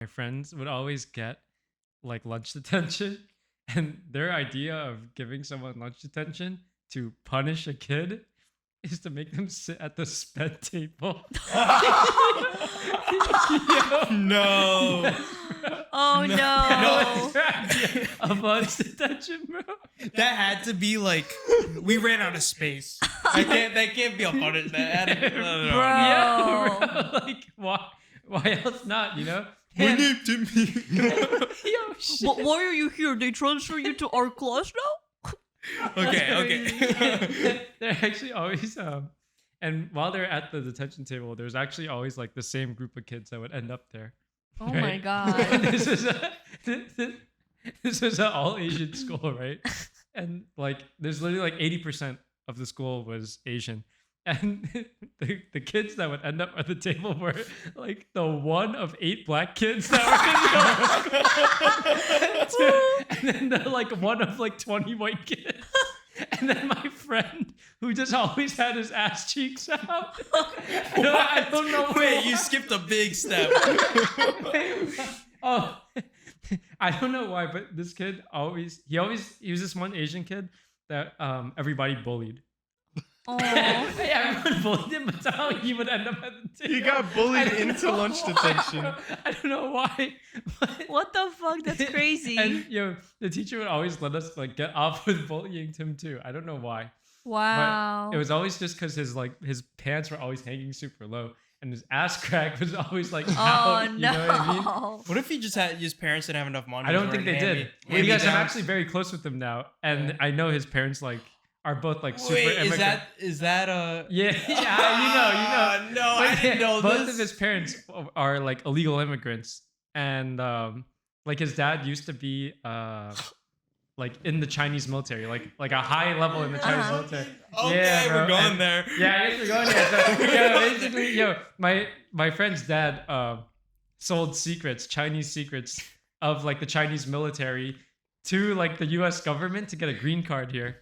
My friends would always get like lunch detention, and their idea of giving someone lunch detention to punish a kid is to make them sit at the sped table. No. Oh no. Of lunch detention, bro. That had to be like we ran out of space. That can't be a punishment. No. Yeah, bro. Like why else not? You know. We need to meet. Yo, shit. But why are you here? They transfer you to our class now? Okay. They're actually always and while they're at the detention table, there's actually always like the same group of kids that would end up there. Oh my Right? god. this is an all Asian school, right? And like there's literally like 80% of the school was Asian. And the kids that would end up at the table were like the one of 8 black kids that were in the and then the like one of like 20 white kids. And then my friend who just always had his ass cheeks out. I don't know. Wait, you skipped a big step. Oh, I don't know why, but this kid he was this one Asian kid that everybody bullied. Oh. Everyone bullied him, but somehow he would end up at the table. He got bullied into lunch detention. I don't know why. But, What the fuck? That's crazy. and the teacher would always let us like get off with bullying him too. I don't know why. Wow. But it was always just because his pants were always hanging super low, and his ass crack was always like Oh out. no. You know what I mean? What if he just had his parents didn't have enough money? I don't think they did. Hand Because I'm me actually very close with them now, and I know his parents like are both like super Wait, immigrant. is that a? Yeah, you know. No, I didn't know both this. of his parents are like illegal immigrants, and like his dad used to be like in the Chinese military, like a high level in the Chinese military. Okay, Yeah, bro. we're going And- there. Yeah, I guess we're going there. So, basically, my friend's dad sold secrets, Chinese secrets of like the Chinese military to like the U.S. government to get a green card here.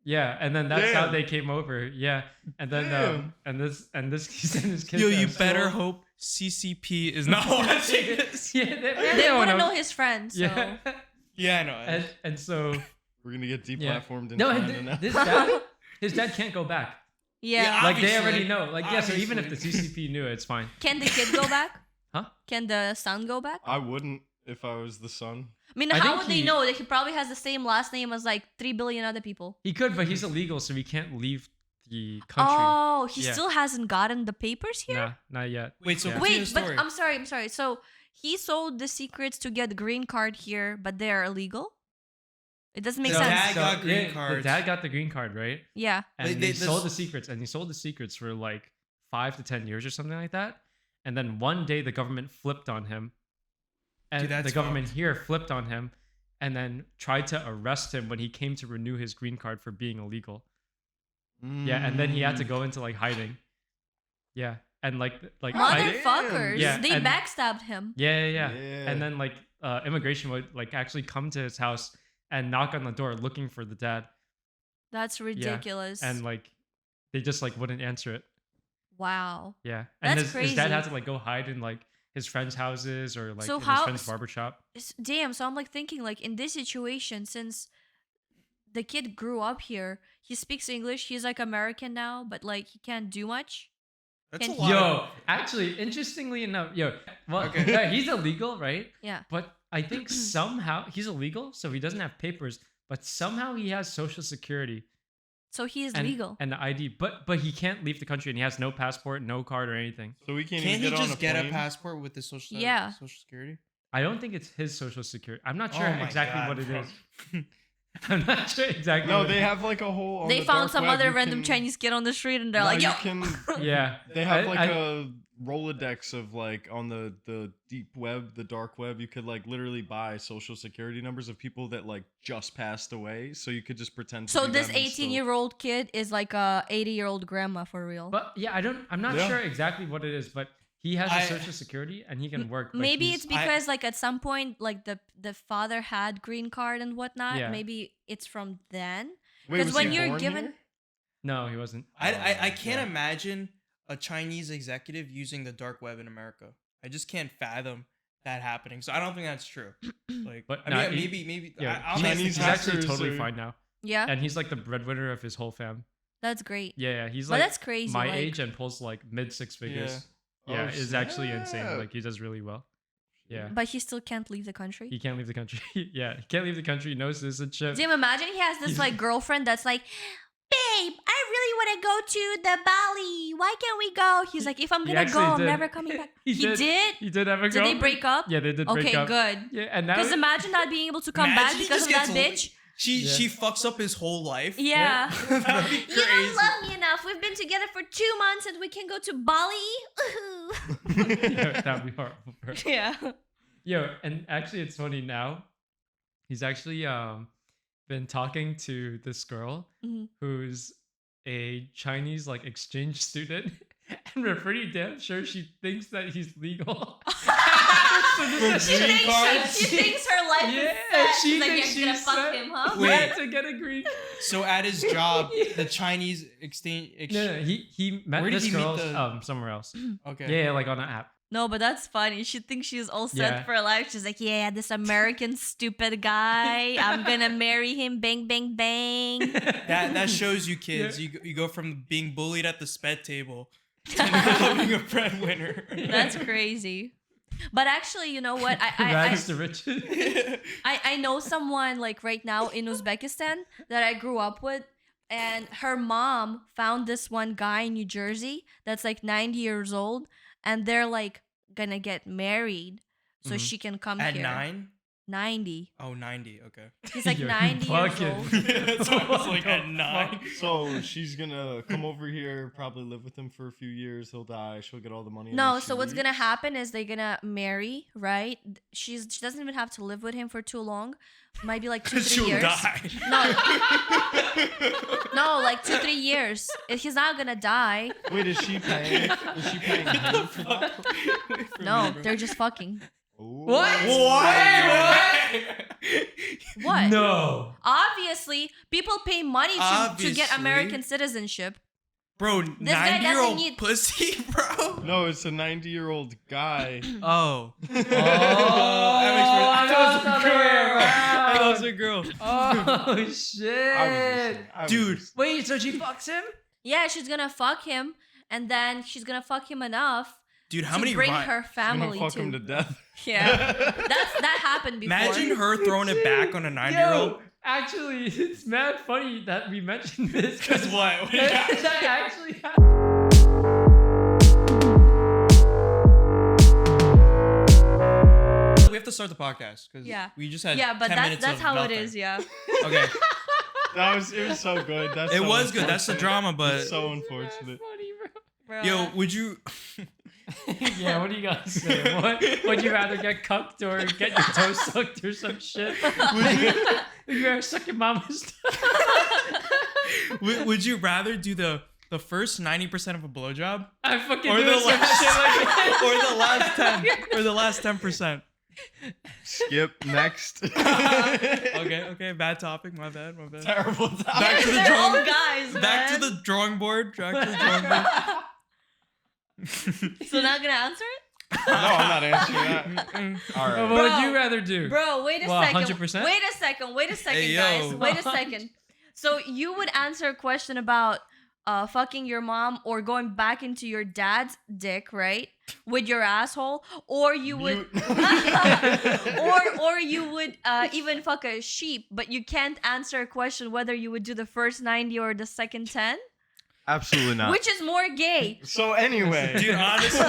Yeah, and then that's how Damn. they came over. Yeah, and then Damn. and this he sent his kids. Yo, to you school. better hope CCP is not watching this. Yeah, They don't wouldn't know his friends. So. Yeah, Yeah, I know. and so We're gonna get yeah. deplatformed in No, China now. his dad can't go back. Yeah. Like they Obviously. already know. Like yeah, so even if the Obviously. CCP knew it, it's fine. Can the kid go back? Huh? Can the son go back? I wouldn't if I was the son. I mean, I how think would they he- know that he probably has the same last name as like 3 billion other people? He could, but he's illegal, so he can't leave the country. Oh, he Yeah. still hasn't gotten the papers here? Nah, not yet. Wait, so Yeah. continue Wait, the but story. I'm sorry. So he sold the secrets to get green card here, but they are illegal? It doesn't make The sense. dad got green The cards. dad got the green card, right? Yeah. And They- they, this- sold the secrets, and he sold the secrets for like 5 to 10 years or something like that. And then one day the government flipped on him, and Dude, that's the government fucked. here flipped on him, and then tried to arrest him when he came to renew his green card for being illegal. Yeah, and then he had to go into like hiding. Yeah, and like Motherfuckers. Yeah, They and- backstabbed him. yeah. Yeah. And then like immigration would like actually come to his house and knock on the door looking for the dad, That's ridiculous. and like they just like wouldn't answer it. Wow. Yeah, and That's his dad crazy. had to like go hide in like his friends' houses or like So in his how- friend's barbershop. Damn, so I'm like thinking like in this situation, since the kid grew up here, he speaks English, he's like American now, but like he can't do much. That's a Can- lot. Yo, actually, interestingly enough, well, Okay. yeah, he's illegal, right? Yeah. But I think somehow he's illegal, so he doesn't have papers, but somehow he has social security So he is and, legal. and the ID, but he can't leave the country, and he has no passport, no card, or anything. So we can't Can't he even get on just a get a plane? passport with the social security? I don't think it's his social security. I'm not Oh sure my exactly God, what it bro. is. I'm not sure exactly. No, what they it have like a whole. On They the found dark some web, other you random can- Chinese kid on the street and they're No, like, yo. you can. is. Yeah, They have like I- a Rolodex of like on the deep web, the dark web. You could like literally buy social security numbers of people that like just passed away, so you could just pretend. To So be this them and still- 18-year-old kid is like a 80-year-old grandma for real. But yeah, I'm not Yeah. sure exactly what it is, but he has I- a social security and he can work. but Maybe he's- it's because like at some point like the father had green card and whatnot. Yeah. Maybe it's from then. Wait, 'cause was when he you're born given- here? no, he wasn't. I can't Yeah. imagine a Chinese executive using the dark web in America. I just can't fathom that happening. So I don't think that's true. Like, But I nah, mean, he- maybe. Yeah, I don't think Chinese he's it's- actually hackers totally are- fine now, Yeah, and he's like the breadwinner of his whole fam. that's great. Yeah, he's But like that's crazy. my like, age and pulls like mid six figures. Yeah. Yeah, Oh, it's actually insane. snap. Like he does really well. Yeah, But he still can't leave the country. he can't leave the country. Yeah, he can't leave the country. No citizenship. Jim, imagine he has this He's- like girlfriend that's like, babe, I really want to go to the Bali. Why can't we go? He's like, if I'm He gonna go, actually I'm did. never coming back. He did. He did have a Did they girlfriend. break up? Yeah, they did break Okay, up. good. Yeah, and now Because imagine not being able to come back Imagine he because just of that gets bitch. Yeah. She fucks up his whole life. Yeah. That'd be You crazy. don't love me enough. We've been together for 2 months and we can go to Bali. Yeah, that'd be horrible. For her. yeah. Yo, and actually, it's funny now. He's actually been talking to this girl Mhm. who's a Chinese like exchange student, and we're pretty damn sure she thinks that he's legal. So this She is- Green card? thinks her life Yeah, is set. she She's like, thinks you're gonna she's fuck set. him, huh? Wait. Yeah, to get a green. So at his job, the Chinese exchange. No, he met Where did this he meet girl the- somewhere else. Okay. Yeah, like on an app. No, but that's funny. She thinks she's all set Yeah. for life. She's like, yeah, this American stupid guy. I'm gonna marry him. Bang, bang, bang. That shows you kids. You go from being bullied at the sped table to becoming a breadwinner. That's crazy. But actually, you know what? Rags to riches. I know someone like right now in Uzbekistan that I grew up with, and her mom found this one guy in New Jersey that's like 90 years old, and they're like gonna get married so Mhm. she can come At here. 9? 90. Oh, 90. Okay. He's like You're 90 years fucking- old. That's why I was like, What at the 9. So she's gonna come over here, probably live with him for a few years. He'll die. She'll get all the money. and No, then she so what's gonna leaves. happen is they're gonna marry, right? She doesn't even have to live with him for too long. Might be like 2-3 She'll years. die. No, like 2-3 years. He's not gonna die. Wait, is she paying? Is she paying him for that? No, they're just fucking. Ooh. What? No. Obviously, people pay money to get Obviously. American citizenship. Bro, This guy 90-year-old doesn't need- pussy, bro. No, it's a 90-year-old guy. Oh. That That was a girl. Oh I was shit. Dude. just- Wait, so she fucks him? Yeah, she's gonna fuck him, and then she's gonna fuck him enough Dude, how to many bring ri- her I'm family gonna fuck to. him to death. Yeah, that happened before. Imagine her throwing it back on a 9-year-old. Yo, actually, it's mad funny that we mentioned this. Because what? that actually happened. We have to start the podcast because Yeah. we just had Yeah, but 10 minutes that's of how nothing. it is. Yeah. Okay, It was so good. That's it so was good. That's the unfortunate. drama, but It's so unfortunate. Funny, bro. Bro. yo, would you? Yeah, what do you guys say? What would you rather get cucked or get your toes sucked or some shit? Would you rather suck your mama's would you rather do the first 90% of a blowjob, I fucking or do the some last, shit like that. or the last 10, or the last 10%? Skip next. Okay, bad topic. My bad. Terrible time. Back to the They're all drawing. guys, Back to man. the drawing board. Back to the drawing board. So not gonna answer it, No, I'm not answering that. All What right. would Bro. you rather do? bro. Wait a Well, second. 100%? Wait a second. Wait a second, Hey, guys. yo. Wait a second. So you would answer a question about fucking your mom or going back into your dad's dick, right? With your asshole, or you would, or you would even fuck a sheep, but you can't answer a question whether you would do the first 90 or the second 10. Absolutely not. Which is more gay? So anyway, Dude, honestly,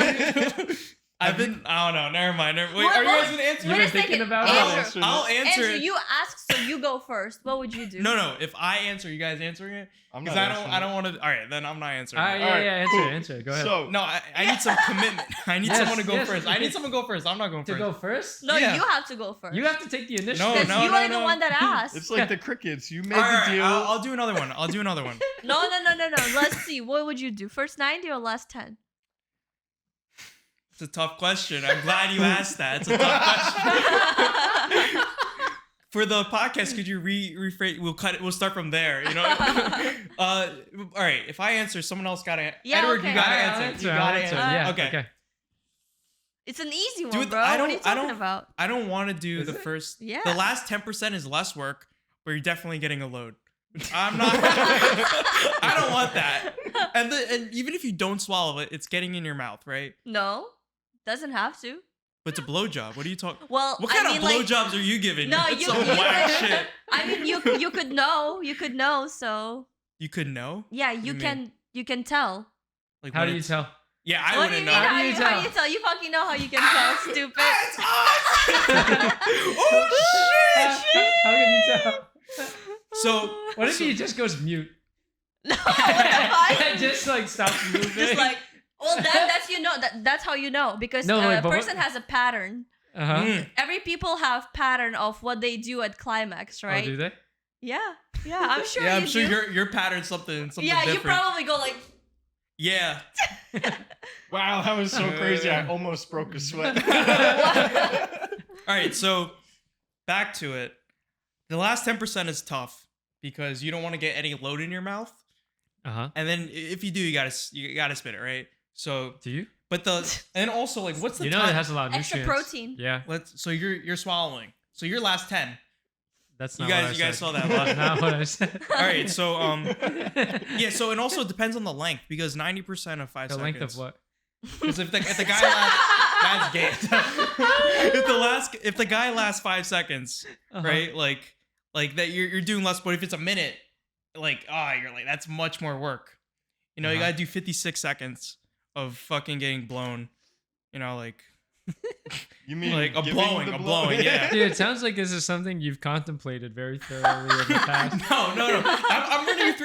I don't know. Never mind. Wait, What- are you what- guys gonna answer? You Wait were a thinking second. about Andrew, it? I'll answer Andrew, it. you asked, so you go first. What would you do? No. If I answer, you guys answering it? I'm Because not I answering don't want to. All right, then I'm not answering. Alright, it. yeah, Alright, yeah, cool. answer it. Go ahead. So No, I need some commitment. I need Yes, someone to go yes. first. I need someone to go first. I'm not going to first. go first? No, Yeah. you have to go first. You have to take the initiative. No, Because no, you no, are the no. one that asked. it's like the crickets. You made All the right, deal. I'll do another one. No. Let's see. What would you do? First 90 or last 10? It's a tough question. I'm glad you asked that. It's a tough question. For the podcast, could you rephrase? We'll cut it. We'll start from there. You know. All right. If I answer, someone else gotta. Yeah, Edward, okay. you gotta I'll answer. You I'll gotta answer. answer. Yeah, Okay. okay. It's an easy one, Dude, bro. I What are you don't- I talking don't- about? I don't want to do Is the it? first. Yeah. The last 10% is less work, but you're definitely getting a load. I'm not. I don't want that. And even if you don't swallow it, it's getting in your mouth, right? No, doesn't have to. But it's a blowjob. What are you talking? Well, What kind I mean, of like, blowjobs are you giving? No, That's you- some you whack could- shit. I mean, you could know. You could know. So You could know. yeah, do you you can. You can tell. Like How when do you it's- tell? Yeah, I What do you wouldn't mean? know. How do you How tell? you tell? You fucking know how you can tell, stupid. It's awesome! Oh shit! How can you tell? So What if he just goes mute? No, what the fuck? And just like stops moving. Just like, well, that's you know. That's how you know because No, wait, a but what- person has a pattern. Uh-huh. Mm. Every people have pattern of what they do at climax, Oh, right? do they? Yeah, I'm sure. yeah, you I'm sure do. your pattern's something Yeah, different. you probably go like. Yeah. Wow, that was so crazy. I almost broke a sweat. All right, so back to it. The last 10% is tough because you don't want to get any load in your mouth, Uh-huh. and then if you do, you gotta spit it, right? So, Do you? but and also like, what's the You know time? it has a lot of Extra nutrients. protein. Yeah. So you're swallowing. So your last 10. That's You not guys- what I you guys said. saw that That's live. not what I said. All right, so yeah, so and also it depends on the length because 90% of 5 The seconds. length of what? Because if the guy lasts, that's gay. if the guy lasts 5 seconds, Uh-huh. right? Like that you're doing less, but if it's a minute, like you're like that's much more work. You know, you Uh-huh. gotta do 56 seconds of fucking getting blown. You know, like You mean like a giving blowing, the a blow? blowing, yeah. Dude, it sounds like this is something you've contemplated very thoroughly in the past. No.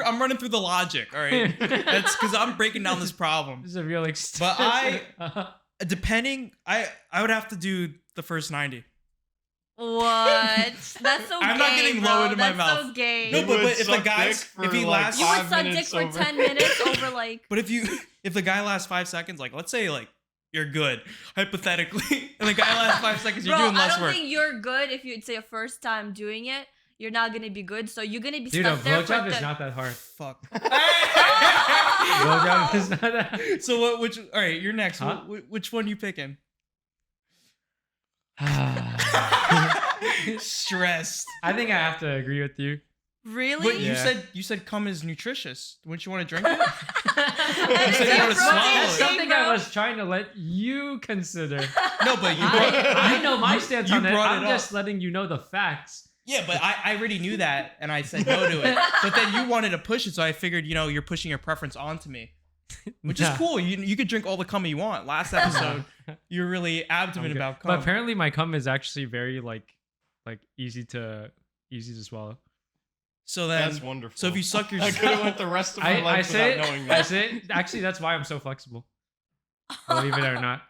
I'm running through the logic. All right, that's because I'm breaking down this problem. This is a real But Uh-huh. depending, I would have to do the first 90. What? That's so I'm gay, not getting bro. low into my That's so mouth. gay. No, You but would if the suck guys, dick for, if he like, lasts, you would 5 suck dick minutes for over. 10 minutes over like. but if the guy lasts 5 seconds, like let's say like you're good hypothetically, and the guy lasts 5 seconds, you're Bro, doing I less don't work. think you're good if you'd say a first time doing it. You're not gonna be good, so you're gonna be Dude, a stuck there for blowjob is the- not that hard. Fuck. Blowjob is not that hard. So what? Which? All right, you're next. Huh? Which one you picking? Stressed. I think I have to agree with you. Really? But Yeah. you said cum is nutritious. Wouldn't you want to drink it? And said it's you a wanna protein swallow That's it. shake, something bro. I was trying to let you consider. No, but you brought. I know my stance you on it. brought I'm it just up. letting you know the facts. Yeah, but I already knew that, and I said no to it. But then you wanted to push it, so I figured, you're pushing your preference onto me, which is Nah. cool. You could drink all the cum you want. Last episode, you were really I'm adamant good. about cum. But apparently my cum is actually very like easy to swallow. So then, That's wonderful. so if you suck your, I could have went the rest of my I life say without knowing it. that. I say it. Actually, that's why I'm so flexible. Believe it or not.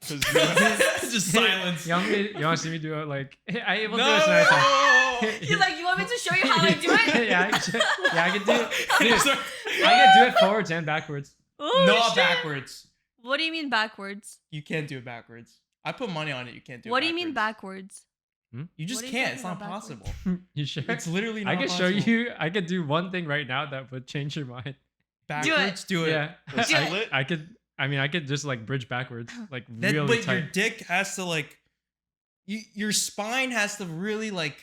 'Cause you- just silence. You want to see me do it? Like I will No. do this another time. He's like, you want me to show you how I do it? yeah, I can do it. Dude, Sorry. I can do it forwards and backwards. Oh, Not shit. backwards. What do you mean backwards? You can't do it backwards. I put money on it. You can't do it. What do you mean backwards. backwards? You just What are you can't. It's talking not about possible. You sure? It's literally not I can possible. show you. I could do one thing right now that would change your mind. Backwards, do it. Yeah, The split? I could. I mean, I could just like bridge backwards, like That, really but your tight. dick has to like, your spine has to really like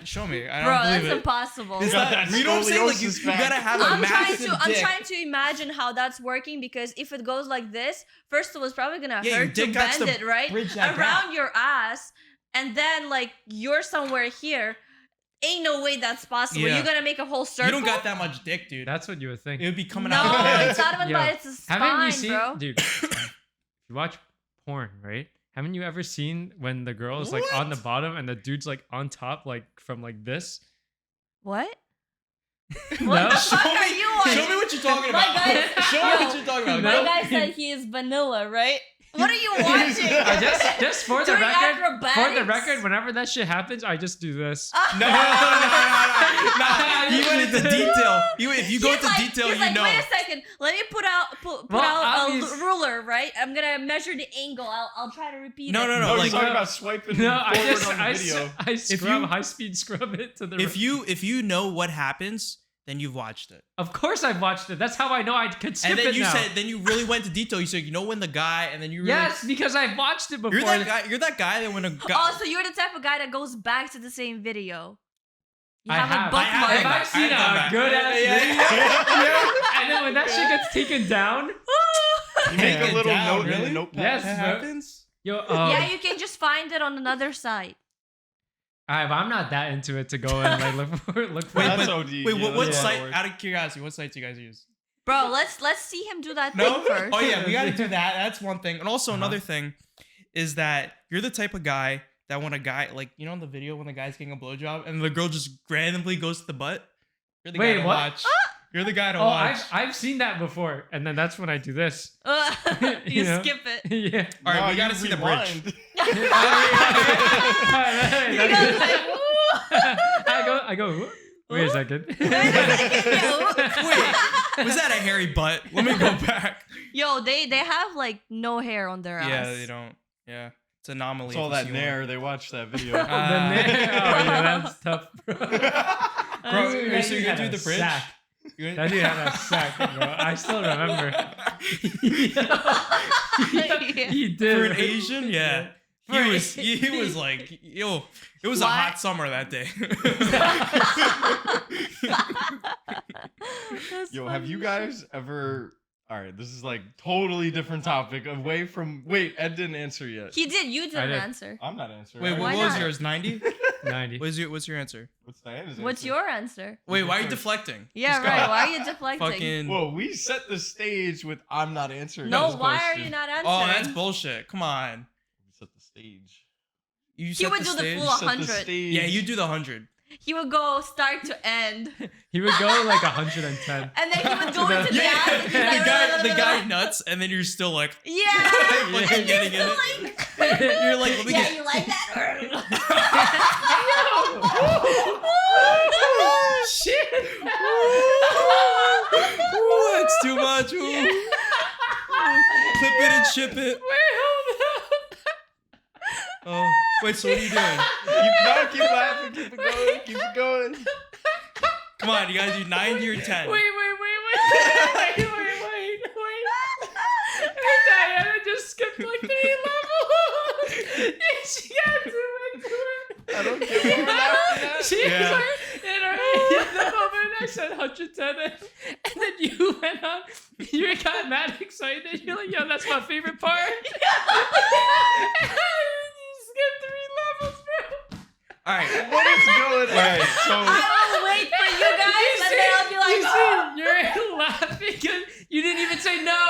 show me. I Bro, don't that's believe it. impossible. It's got not, that you know what I'm saying? Like you scoliosis back. gotta have a I'm trying massive to I'm dick. trying to imagine how that's working because if it goes like this, first of all, it's probably gonna Yeah, your hurt to dick has bend to it, right? bridge that Around your ass, and then like you're somewhere here. Ain't no way that's possible. Yeah. You're gonna make a whole circle. You don't got that much dick, dude. That's what you would think. It would be coming No, out. Of your it's not even Yo, about it's a spine, Haven't you seen, bro. dude? If you watch porn, right? Haven't you ever seen when the girl is like on the What? bottom and the dude's like on top, like from like this? What? No? What the Show fuck are me, you show watching? me what you're talking My about. guy- Show me Yo, what you're talking about. My No. guy said he is vanilla, right? What are you watching? just for the Doing record, for the acrobatics? record, whenever that shit happens, I just do this. No. He went into detail. If you go He's into like, detail, he's you like, know. wait a second. Let me put Well, out obvious- a ruler, right? I'm gonna measure the angle. I'll try to repeat No, it. no, No, no. he's Like, talking about swiping No, I forward just on the video. I scrub you- high speed scrub it to the. if you know what happens, then you've watched it. Of course I've watched it. That's how I know I could skip And then it you now. said, then you really went to detail. You said, you know when the guy, and then you really, Yes, because I've watched it before. you're that guy. You're that guy that when a guy. Oh, so you're the type of guy that goes back to the same video. You I have have. it bookmarked. If I've seen I a good ass video, and then when that shit gets taken down, You make Yeah. a little Down, note in really? the notepad. Yes, That bro. happens. yo, Yeah, you can just find it on another site. I'm not that into it to go and like look for. Wait, That's but- OD. Wait, yeah, what that's how it site? works. Out of curiosity, what sites you guys use? Bro, let's see him do that No. thing first. Oh yeah, we got to do that. That's one thing. And also Uh-huh. another thing is that you're the type of guy that when a guy, like, you know, in the video when the guy's getting a blowjob and the girl just randomly goes to the butt. You're the Wait, guy to what? watch. You're the guy to Oh, watch. I've seen that before, and then that's when I do this. You, You know? skip it. Yeah. All right, No, we got to you see the bridge. rewind. You I guys like, "Ooh." go. Wait a second. Wait, was that a hairy butt? Let me go back. Yo, they have like no hair on their ass. Yeah, they don't. Yeah, it's an anomaly. It's all if you that see one. nair. They watched that video. Oh yeah, that's tough, bro. Bro, That so you dude can had do a the bridge? sack. You- That dude had a sack, bro. I still remember. He did. For an Asian, yeah. For an He was like, yo, it was a Why- hot summer that day. That's Yo, have you funny. guys ever? All right, this is like totally different topic. Away from. Wait, Ed didn't answer yet. He did. You I didn't did. answer. I'm not answering. Wait, I what Why already was not? yours? 90? 90. What's your answer? What's Diana's What's answer? your answer? Wait, why are you First. deflecting? Yeah, Just go. right. Why are you deflecting? Fucking. Whoa, we set the stage with I'm not answering. no, this why are question. you not answering? Oh, that's bullshit. Come on. We set the stage. You He set would the do the stage? full Set the 100. stage. Yeah, you do the 100. He would go start to end, He would go like 110. and then he would go The- into the Yeah, end. the guy nuts, and then you're still like, Yeah. Like, And getting you're in still it. like, you're like, let me yeah, get. you like that? Shit. Ooh, that's too much. Ooh. Clip it and ship it. Oh, wait. So what are you doing? Keep laughing. Keep it going. Keep it going. Come on, you guys do 90 or 10. Wait. Diana just skipped like 3 levels. She got to it. I don't get what we're laughing at. She Yeah. was like, in the moment I said 110, and then you went on. You got mad excited. You're like, yo, that's my favorite part. You skipped 3 levels, bro. All right. What is going on? All right, so I will wait for you guys, and then I'll be like, you oh. see, you're laughing because you didn't even say no.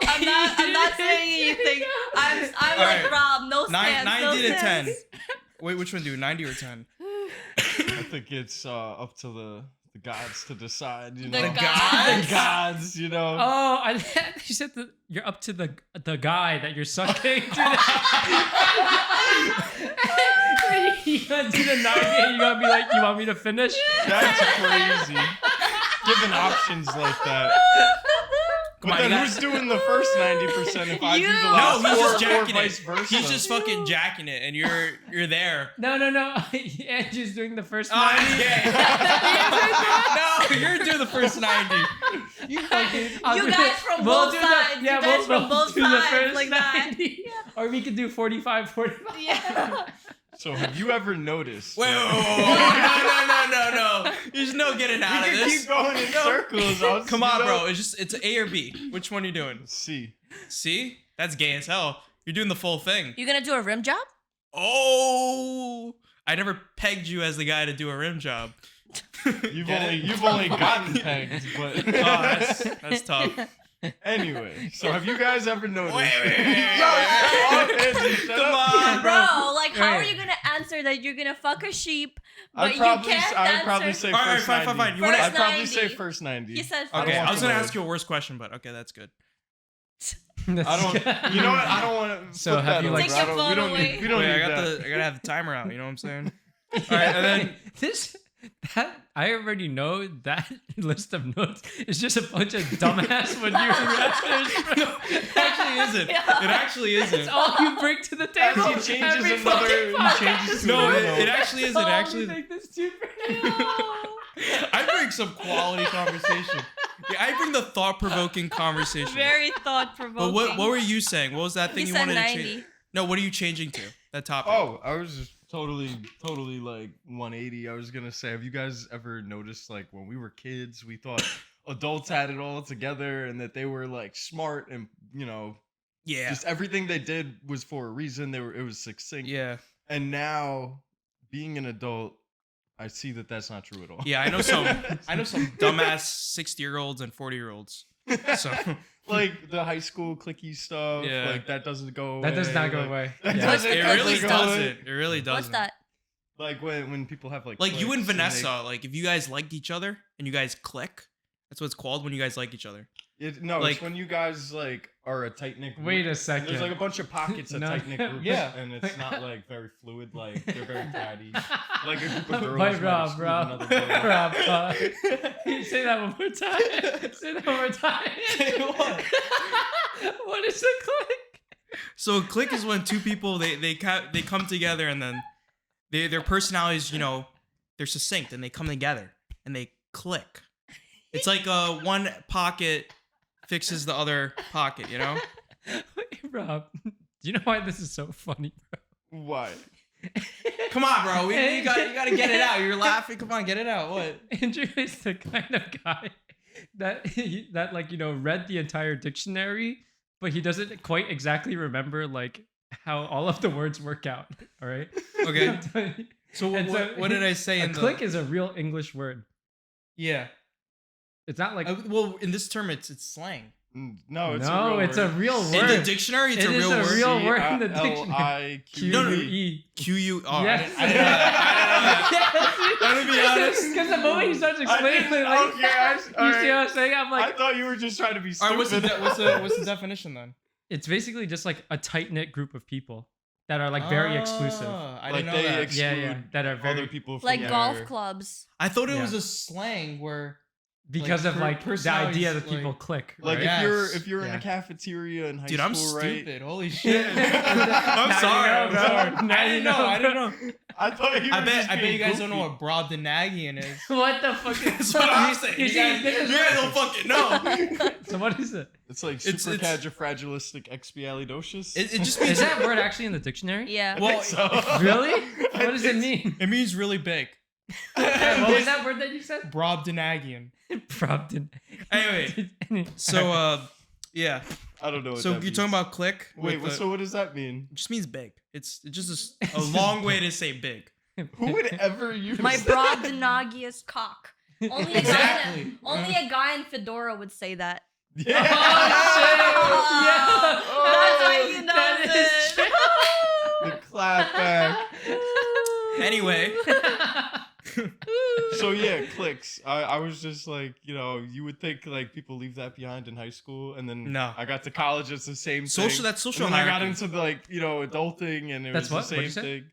I'm not saying anything. I'm like Alright. Rob, no stance, 90 no to 10. stance. Wait, which one do? 90 or 10? I think it's up to the gods to decide. You know, The gods? The gods. You know. Oh, you said that you're up to the guy that you're sucking. You gonna do the 90 and you gonna be like, you want me to finish? That's crazy. Given options like that. Come But on, then you who's got- doing the first 90% if I do the You. last No, he's just or jacking vice it. versa? He's just fucking jacking it, and you're there. No. Andrew's doing the first Oh, 90. No, you're doing the first 90. You fucking. You guys from both sides. You guys from both do the sides first like that. 90. Or we could do 45. Yeah. So have you ever noticed? Wait, that- no. There's no getting We out of can this. keep going in circles. Come on, bro. It's A or B. Which one are you doing? C. C? That's gay as hell. You're doing the full thing. You gonna do a rim job? Oh, I never pegged you as the guy to do a rim job. You've Get only it? you've only gotten pegged, but Oh, that's tough. anyway. So have you guys ever noticed? Wait. Shut Come up. on, bro. Bro, like how are Right. you gonna answer that you're gonna fuck a sheep, but I'd you probably can't I'd probably answer? say All right, first fine. 90. You wanna- I'd probably 90. say first 90. He said I don't Okay, want I was to gonna know. ask you a worse question, but okay, that's good. I don't. You know what? I don't want to. So have you, like- Take your phone we don't away. need. We don't Wait, need I that. gotta have the timer out. You know what I'm saying? All right, and then that I already know that list of notes is just a bunch of dumbass when you reactors. it actually isn't. It actually isn't. It's all you bring to the table. He changes every another. fucking He podcast. changes. No, another it note. actually isn't. Oh, Actually, you make this stupid. I bring some quality conversation. Yeah, I bring the thought-provoking conversation. Very thought provoking. But what were you saying? What was that thing He you said wanted to 90. change? No, what are you changing to? That topic. Oh, I was just totally like 180. I was gonna say, have you guys ever noticed like when we were kids, we thought adults had it all together and that they were like smart and yeah. just everything they did was for a reason. It was succinct. Yeah. And now, being an adult, I see that that's not true at all. Yeah, I know some dumbass 60-year-olds and 40-year-olds. So like the high school clicky stuff. Yeah. Like that doesn't go away. That does not go like, away. that Yeah. doesn't- it that really doesn't go away. doesn't. It really doesn't. What's that? Like when people have like Like you cliques and they- Vanessa, like if you guys liked each other and you guys click, that's what it's called when you guys like each other. No, like- it's when you guys like are a tight knit group. Wait a second. There's like a bunch of pockets of No. tight knit groups. Yeah. And it's not like very fluid. Like they're very catty. Like a group of girls. Wait, might Rob, exclude Rob, another girl. Rob, say that one more time. Say that one more time. Say what? What is a click? So a click is when two people they come together and then their personalities, they're succinct and they come together and they click. It's like one pocket fixes the other pocket, Wait, Rob, do you know why this is so funny, bro? Why? Come on, bro. You got to get it out. You're laughing. Come on, get it out. What? Andrew is the kind of guy that read the entire dictionary, but he doesn't quite exactly remember like how all of the words work out. All right. Okay. So And what did I say a in the click is a real English word. Yeah. It's not like Well, in this term, it's slang. No, it's no, a real it's word. a real In word. the dictionary, it's It a is real a word. real word in the dictionary. C-L-I-Q-U-E. No, no, Q-U-E. Q-U. Oh, Yes. I didn't know that. I'm gonna be honest. Because the moment he starts I explaining, didn't- like, okay, I- you see what I'm saying? I'm I like, thought you were just trying to be All right, stupid. what's the definition then? it's basically just like a tight knit group of people that are like very exclusive. I Like didn't know they that. exclude Yeah, that are very other people from Like their- golf clubs. I thought it Yeah. was a slang where because of like the personalities, idea that people like- click. Like right? Yes. if you're in Yeah. a cafeteria in high dude, school, I'm right? stupid. Holy shit. Now I'm you sorry. know, I'm bro. sorry. Now I you didn't know. know, I didn't bro. know. I thought you were I bet being you guys don't know goofy. what Brobdingnagian is. What the fuck is That's what I'm saying. You You see, guys, this is you guys don't fucking know. So what is it? It's like It's- supercalifragilisticexpialidocious. It just Is means that word actually in the dictionary? Yeah. Well, so. Really? I What does it think mean? it means really big. What was that word that you said? Brobdingnagian. Probably. Anyway, So yeah. I don't know. What So that you're means. talking about click? Wait, with the- so what does that mean? it just means big. It's just a long way to say big. Who would ever use My that? Brobdingnagius cock. Only a, Exactly. guy in, only a guy in fedora would say that. Yeah. That's why you know That is it. The clap back. Anyway, So yeah, clicks. I was just like, you would think like people leave that behind in high school, and then No. I got to college. It's the same social. thing. That's social And then I got hierarchy. into like adulting, and it That's was what? the What'd same you say? thing.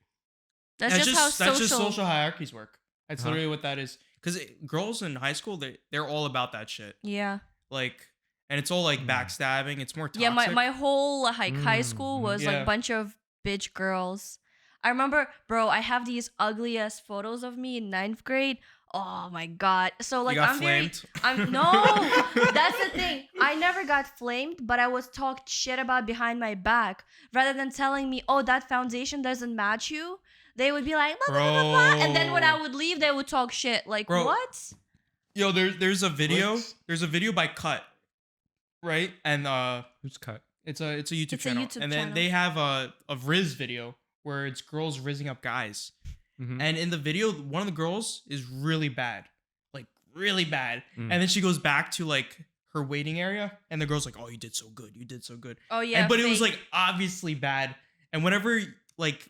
That's just how social. That's just social hierarchies work. That's Huh. literally what that is. Because girls in high school, they're all about that shit. Yeah. Like, and it's all like Mm. backstabbing. It's more toxic. Yeah, my whole high Mm, school was like Yeah. a bunch of bitch girls. I remember, bro, I have these ugly ass photos of me in 9th grade. Oh my god. So like you got I'm flamed. no, that's the thing. I never got flamed, but I was talked shit about behind my back. Rather than telling me, oh, that foundation doesn't match you, they would be like, blah, blah, blah, blah. And then when I would leave, they would talk shit. Like, Bro. what? Yo, there's a video. What? There's a video by Cut, right? And Who's cut? it's a YouTube It's a channel. YouTube and then channel. they have a Riz video where it's girls rizzing up guys. Mhm. And in the video, one of the girls is really bad, like really bad. Mm. And then she goes back to like her waiting area, and the girl's like, "Oh, you did so good, you did so good." Oh yeah. But it was fake. like obviously bad. And whenever like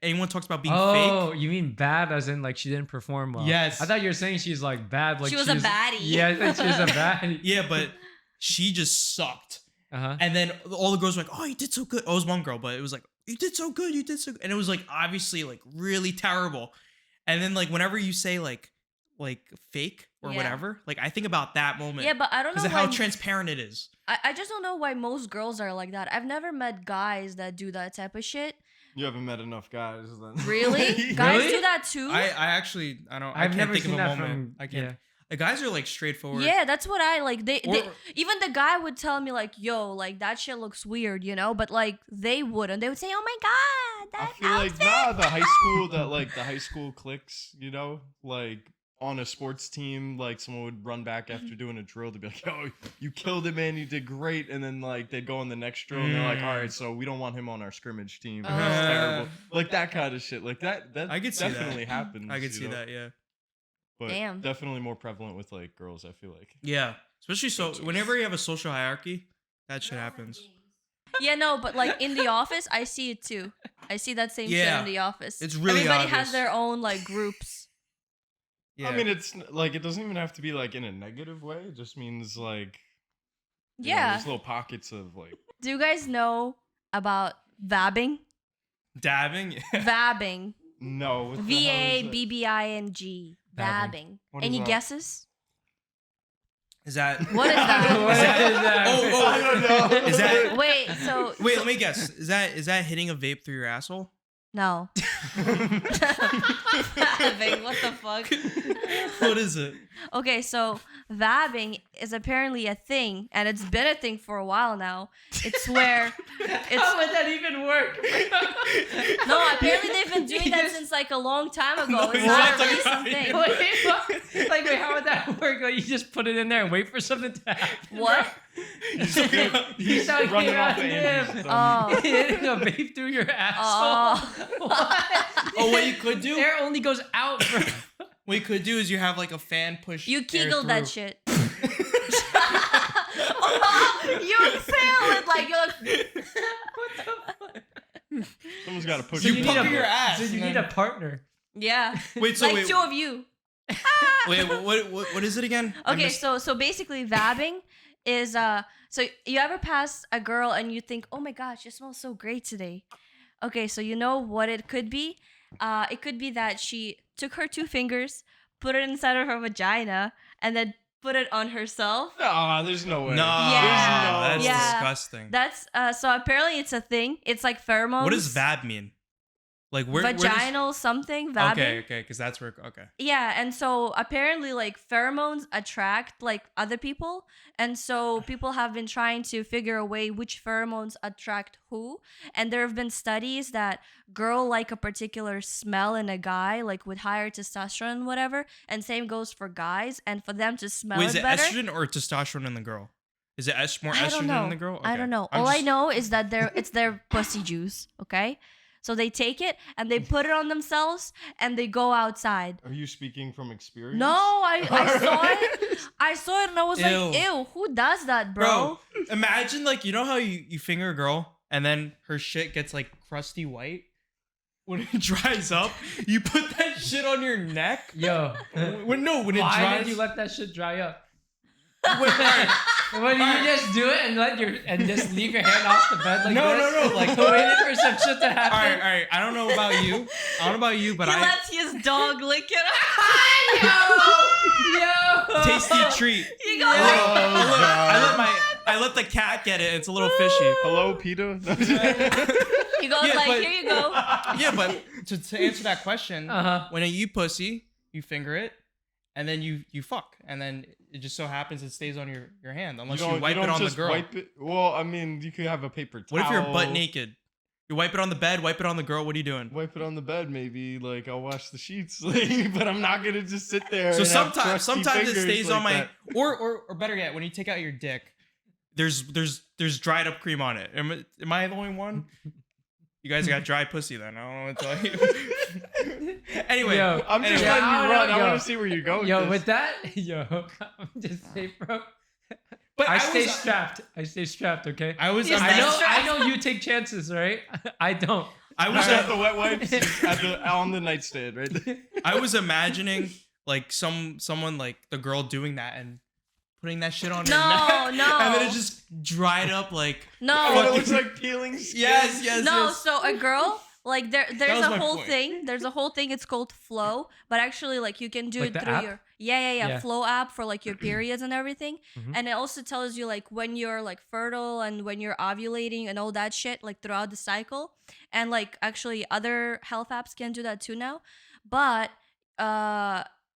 anyone talks about being Oh, fake, you mean bad as in like she didn't perform well? Yes. I thought you were saying she's like bad. Like She was a baddie. Yeah, I think she was a baddie. yeah, but she just sucked. Uh-huh. And then all the girls were like, "Oh, you did so good." Oh, it was one girl, but it was like, "You did so good, you did so good." And it was like obviously like really terrible. And then like whenever you say like fake or Yeah. whatever, like I think about that moment. Yeah, but I don't know because of how why. transparent it is. I just don't know why most girls are like that. I've never met guys that do that type of shit. You haven't met enough guys then. Really? Guys Really? do that too? I actually I don't. I I've can't never think seen of a that moment. from. I can't. Yeah. The guys are like straightforward. Yeah, that's what I like. They Or- even the guy would tell me like, "Yo, like that shit looks weird," you know. But like they wouldn't. They would say, "Oh my god, I that feel like outfit." the high school the high school cliques, you know, like on a sports team, like someone would run back after doing a drill to be like, "Yo, you killed it, man! You did great!" And then like they'd go on the next drill and they're like, "All right, so we don't want him on our scrimmage team. He's Oh. terrible." Like that kind of shit. Like that I could see that. definitely happens. I could you see know? that. Yeah. But Damn. definitely more prevalent with like girls. I feel like. Yeah. Especially so whenever you have a social hierarchy, that shit happens. Yeah, no, but like in the office, I see it too. I see that same shit Yeah. in the office. It's really Everybody obvious. has their own like groups. Yeah. I mean, it's like it doesn't even have to be like in a negative way. It just means like you know, Yeah. there's little pockets of like. Do you guys know about vabbing? dabbing. Vabbing. No. what the hell is V A that? B B I N G. Vabbing. Vabbing. What is Any that? guesses? Is that? What is that? What is that? Oh, I don't know. Is that? Wait, so Wait, let me guess. Is that hitting a vape through your asshole? no. Vabbing, what the fuck? What is it? Okay, so vabbing is apparently a thing, and it's been a thing for a while now. It's where How would that even work? no, apparently they've been doing that Just- since like a long time ago. No, It's he's not not a talking recent about thing. you. Wait, how would that work? Like you just put it in there and wait for something to happen. What? You sound running off on the him. Andy's Oh. Hitting a vape through your asshole. What? Oh, what you could do? Air only goes out. What you could do is you have like a fan push. You air kegel that through. shit. You exhale it like you're like, Someone's got to push. So you it pucker in. your ass. So you and need then- a partner. yeah. Wait, so like wait, two of you. wait, what is it again? I Okay, missed- so basically vabbing is so you ever pass a girl and you think, "Oh my gosh, you smell so great today." Okay, so you know what it could be? It could be that she took her two fingers, put it inside of her vagina, and then put it on herself. Nah, there's no way. No, Yeah. that's Yeah. disgusting. That's so apparently it's a thing. It's like pheromones. What does vab mean? Like where? Vaginal something, vabbing. Okay, because that's where. Okay. Yeah, and so apparently like pheromones attract like other people, and so people have been trying to figure a way which pheromones attract who, and there have been studies that girl like a particular smell in a guy like with higher testosterone and whatever, and same goes for guys, and for them to smell Wait, it is it better. estrogen or testosterone in the girl? Is it more I don't estrogen know. in the girl? I Okay. don't know. I'm All I just- know is that it's their pussy juice. Okay, so they take it and they put it on themselves and they go outside. Are you speaking from experience? No, I saw it. I saw it and I was like, Ew. ew, who does that, bro? Bro, imagine like you know how you finger a girl and then her shit gets like crusty white when it dries up. You put that shit on your neck. Yo. When it Why dries, did you let that shit dry up? Wait, alright. When you just do it and just leave your hand off the bed like No, this? no, no, like- waiting for some shit to All happen. right. I don't know about you. But He I lets his dog lick it. Yo. tasty treat. He goes, I let the cat get it. It's a little fishy. Hello, PETA. he goes Yeah, like, but- here you go. Yeah, but to answer that question, Uh-huh. when you pussy, you finger it, and then you fuck, and then it just so happens it stays on your hand unless you, wipe it on the girl. Wipe it. Well, I mean, you could have a paper towel. What if you're butt naked? You wipe it on the bed, wipe it on the girl. What are you doing? Wipe it on the bed, maybe. Like I'll wash the sheets, like, but I'm not gonna just sit there. So and have sometimes crusty it fingers stays like on my that. or better yet, when you take out your dick, there's dried up cream on it. Am I the only one? You guys got dry pussy then. I don't know what to tell you. Anyway, Yo, I'm just anyway. letting I you don't run. know, I yo. want to see where you go. Yo, with with this. that, yo, I'm just saying, bro. but I stay was- strapped. I stay strapped, okay? I was You stay imagine- strapped. I know you take chances, right? I don't. I was Just have the wet wipes on the nightstand, right? I was imagining like someone like the girl doing that and putting that shit on her No, neck, no. and then it just dried up like What No, it looks like peeling skin. yes. no. So a girl, like there's was a my whole point. thing. There's a whole thing. It's called Flow, but actually, like you can do Like it the through app? your yeah. Yeah. Flow app for like your periods and everything, Mhm. and it also tells you like when you're like fertile and when you're ovulating and all that shit like throughout the cycle, and like actually other health apps can do that too now, but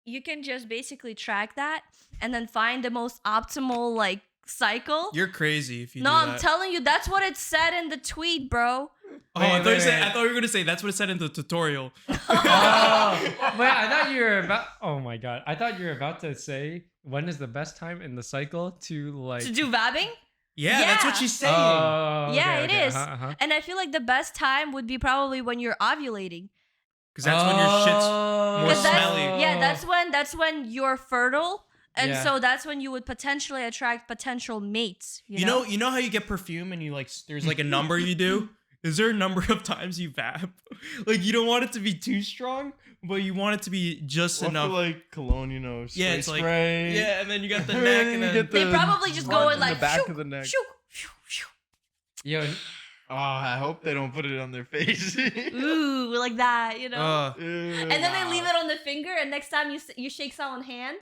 you can just basically track that and then find the most optimal like cycle. You're crazy if you No, do I'm that. telling you, that's what it said in the tweet, bro. Oh, Wait, I thought, wait, you said, wait. I thought you were gonna say that's what it said in the tutorial. Oh, wait, I thought you were about. Oh my god, I thought you were about to say when is the best time in the cycle to like. To do vabbing? Yeah, that's what Yeah. she's saying. Oh, Yeah, okay, it okay, is. uh-huh. And I feel like the best time would be probably when you're ovulating. Because that's when your shit's more 'Cause that's- smelly. Yeah, that's when you're fertile. And Yeah. so that's when you would potentially attract potential mates. You You know how you get perfume and you like there's like a number you do? Is there a number of times you vap? Like you don't want it to be too strong, but you want it to be just Well, enough. for like cologne, you know, spray, Yeah, it's like- spray. yeah, and then you got the And neck then and you then get They the probably just blood go in in like the back shook, of the neck. shook, shook, shook. Yo, Oh, I hope they don't put it on their face. Ooh, like that, you know. Ew, And then they leave wow. it on the finger, and next time you shake someone's hand,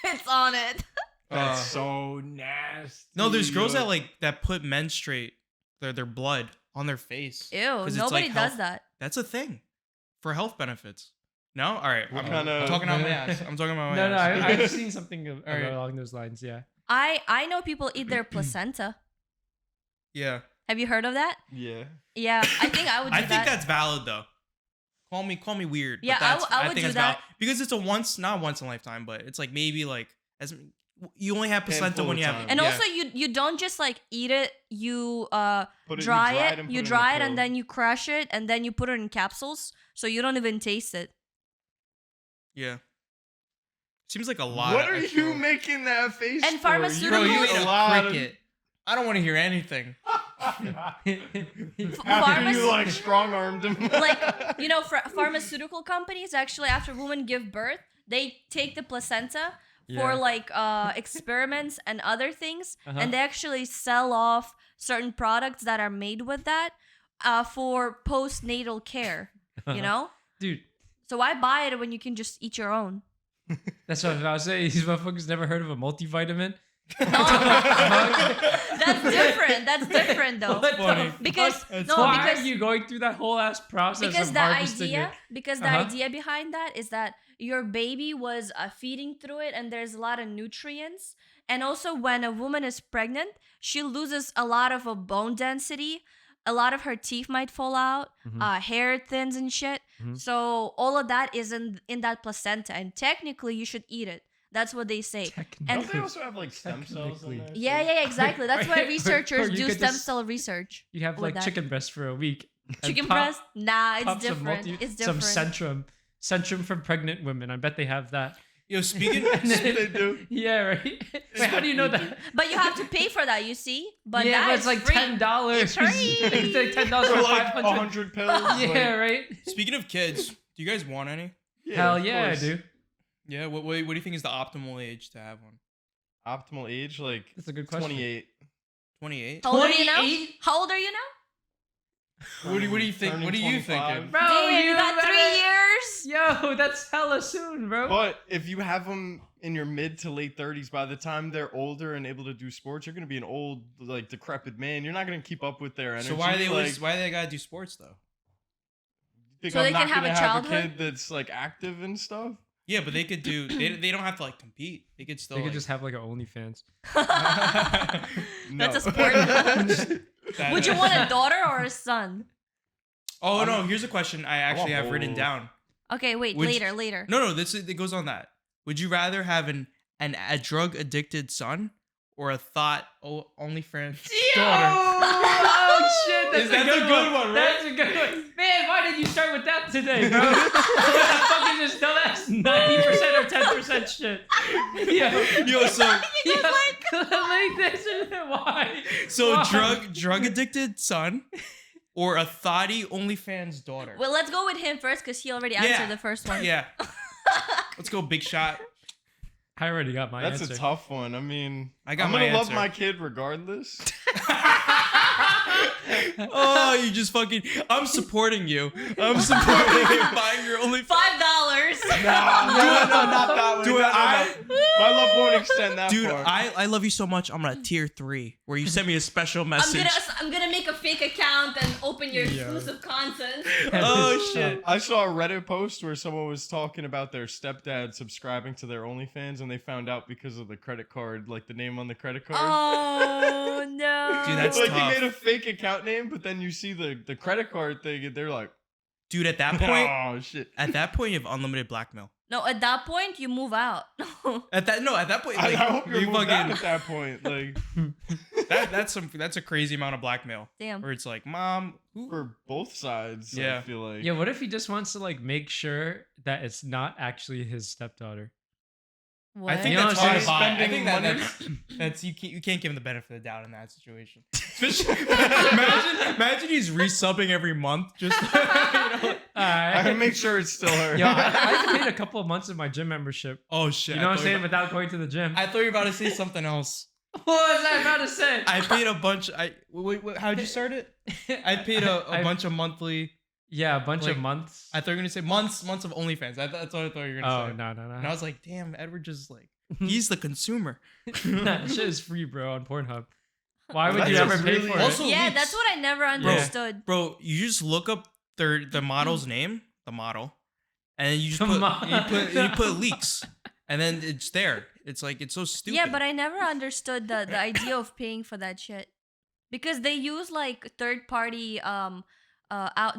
it's on it. That's so nasty. no, there's girls that like that put menstruate their blood on their face. Ew, 'Cause it's, nobody like, does health- that. That's a thing for health benefits. No, all right. What I'm, kinda- I'm talking out my ass. I'm talking about my no, ass. I've seen something Alright. along those lines. Yeah. I know people eat their placenta. Yeah, Have you heard of that? Yeah. Yeah, I think I would do I that. think that's valid though. Call me weird. Yeah, but that's, I would think do it's that. because it's a not once in a lifetime, but it's like maybe like as you only have placenta Handful when of you have. times. And yeah. also, you don't just like eat it. You Put dry and it. put You in a dry it, pill. and then you crush it, and then you put it in capsules, so you don't even taste it. Yeah. Seems like a lot. What of are extra you work. making that face And for? pharmaceutical- Bro, you It's ate a a lot of- cricket. I don't want to hear anything. After Pharmac- you like strong armed him. Like, you know, pharmaceutical companies actually, after women give birth, they take the placenta for Yeah. like experiments and other things, Uh-huh. and they actually sell off certain products that are made with that for postnatal care. You know, Dude, so why buy it when you can just eat your own? that's what I was saying. These motherfuckers never heard of a multivitamin. No, that's different. That's different though. What the funny. fuck? Because That's no, Why because are you going through that whole ass process because of the harvesting idea it? because the Uh-huh. idea behind that is that your baby was feeding through it, and there's a lot of nutrients, and also when a woman is pregnant, she loses a lot of bone density, a lot of her teeth might fall out, Mhm. hair thins and shit. Mhm. So all of that is in that placenta, and technically you should eat it. That's what they say. And Don't they also have like stem cells in there? Technically. yeah, exactly. That's why Or researchers you do could stem just- cell research. You have with like that. chicken breast for a week. and Chicken pop- breast? Nah, it's pop some different. It's different. Some Centrum for pregnant women. I bet they have that. Yo, speaking. And then- They do. Yeah, right. Wait, how do you know that? But you have to pay for that, you see? But yeah, that but is it's like free. $10. It's free. It's like $10 For for like 500. 100 pills. Yeah, right. Like, Speaking of kids, do you guys want any? Hell of yeah, I course. do. Yeah. What do you think is the optimal age to have one? Optimal age, like That's a good question. 28. 28. How old are you now? 28? How old are you now? What do you think? Turning What are you 25. thinking? Bro, Damn, you got 3 years? Yo, that's hella soon, bro. But if you have them in your mid to late 30s, by the time they're older and able to do sports, you're gonna be an old, like decrepit man. You're not gonna keep up with their energy. So why are they like, why do they gotta do sports though? think So I'm they not can have gonna a have childhood? a kid that's like active and stuff? Yeah, but they could do. They don't have to like compete. They could still. They could like, just have like an OnlyFans. That's a No. sport. that- Would you want a daughter or a son? Oh no! Here's a question I actually want have written both. down. Okay, wait, Would later, later. No, it goes on that. Would you rather have a drug addicted son or a thought OnlyFans daughter? Oh shit! That's Is that the good one, right? That's a good one. Man, why did you start with that today, bro? That fucking just dumbass 90% or 10% shit. Yeah. Yo, so like this and then why? so Why? drug addicted son or a thoughty OnlyFans daughter? Well, let's go with him first because he already answered Yeah. the first one. Yeah. Let's go, big shot. I already got my That's answer. a tough one. I mean, I got I'm my gonna love answer. my kid regardless. Oh, you just fucking. I'm supporting you. I'm supporting you buying your OnlyFans. $5. No, not that one. Dude, My love won't extend that Dude, far. I love you so much. I'm gonna tier 3, where you send me a special message. I'm gonna make a fake account and open your Yeah. exclusive content. Oh shit. I saw a Reddit post where someone was talking about their stepdad subscribing to their OnlyFans, and they found out because of the credit card, like the name on the credit card. Oh no. Dude, that's like tough. he made a fake account name, but then you see the credit card thing, and they're like, Dude, at that point, oh shit. you have unlimited blackmail. No, at that point you move out. At that point, I like, hope you're you moved out fucking at that point. Like that's a crazy amount of blackmail. Damn. Where it's like, mom, for both sides, Yeah. I feel like. Yeah, what if he just wants to like make sure that it's not actually his stepdaughter? What? I think You know that's what I'm hard to saying? buy. I Spending think money? that's you can't give him the benefit of the doubt in that situation. imagine he's resubbing every month. Just I gotta make sure it's still her. Yo, I paid a couple of months of my gym membership. oh shit! You know what I'm thought saying? Without going to the gym. I thought you were about to say something else. What was I about to say? I paid a bunch. Wait, how'd you start it? I paid a bunch of monthly. Yeah, a bunch like, of months. I thought you were gonna say months of OnlyFans. That's what I thought you were gonna Oh say. no. And I was like, damn, Edward just like he's the consumer. That shit is free, bro, on Pornhub. Why would That's you a ever pay really- for it? Also- Yeah, leaks. that's what I never understood. Bro, you just look up the model's name, the model, and then you just The put model. you put leaks, and then it's there. It's like it's so stupid. Yeah, but I never understood the idea of paying for that shit. Because they use like third party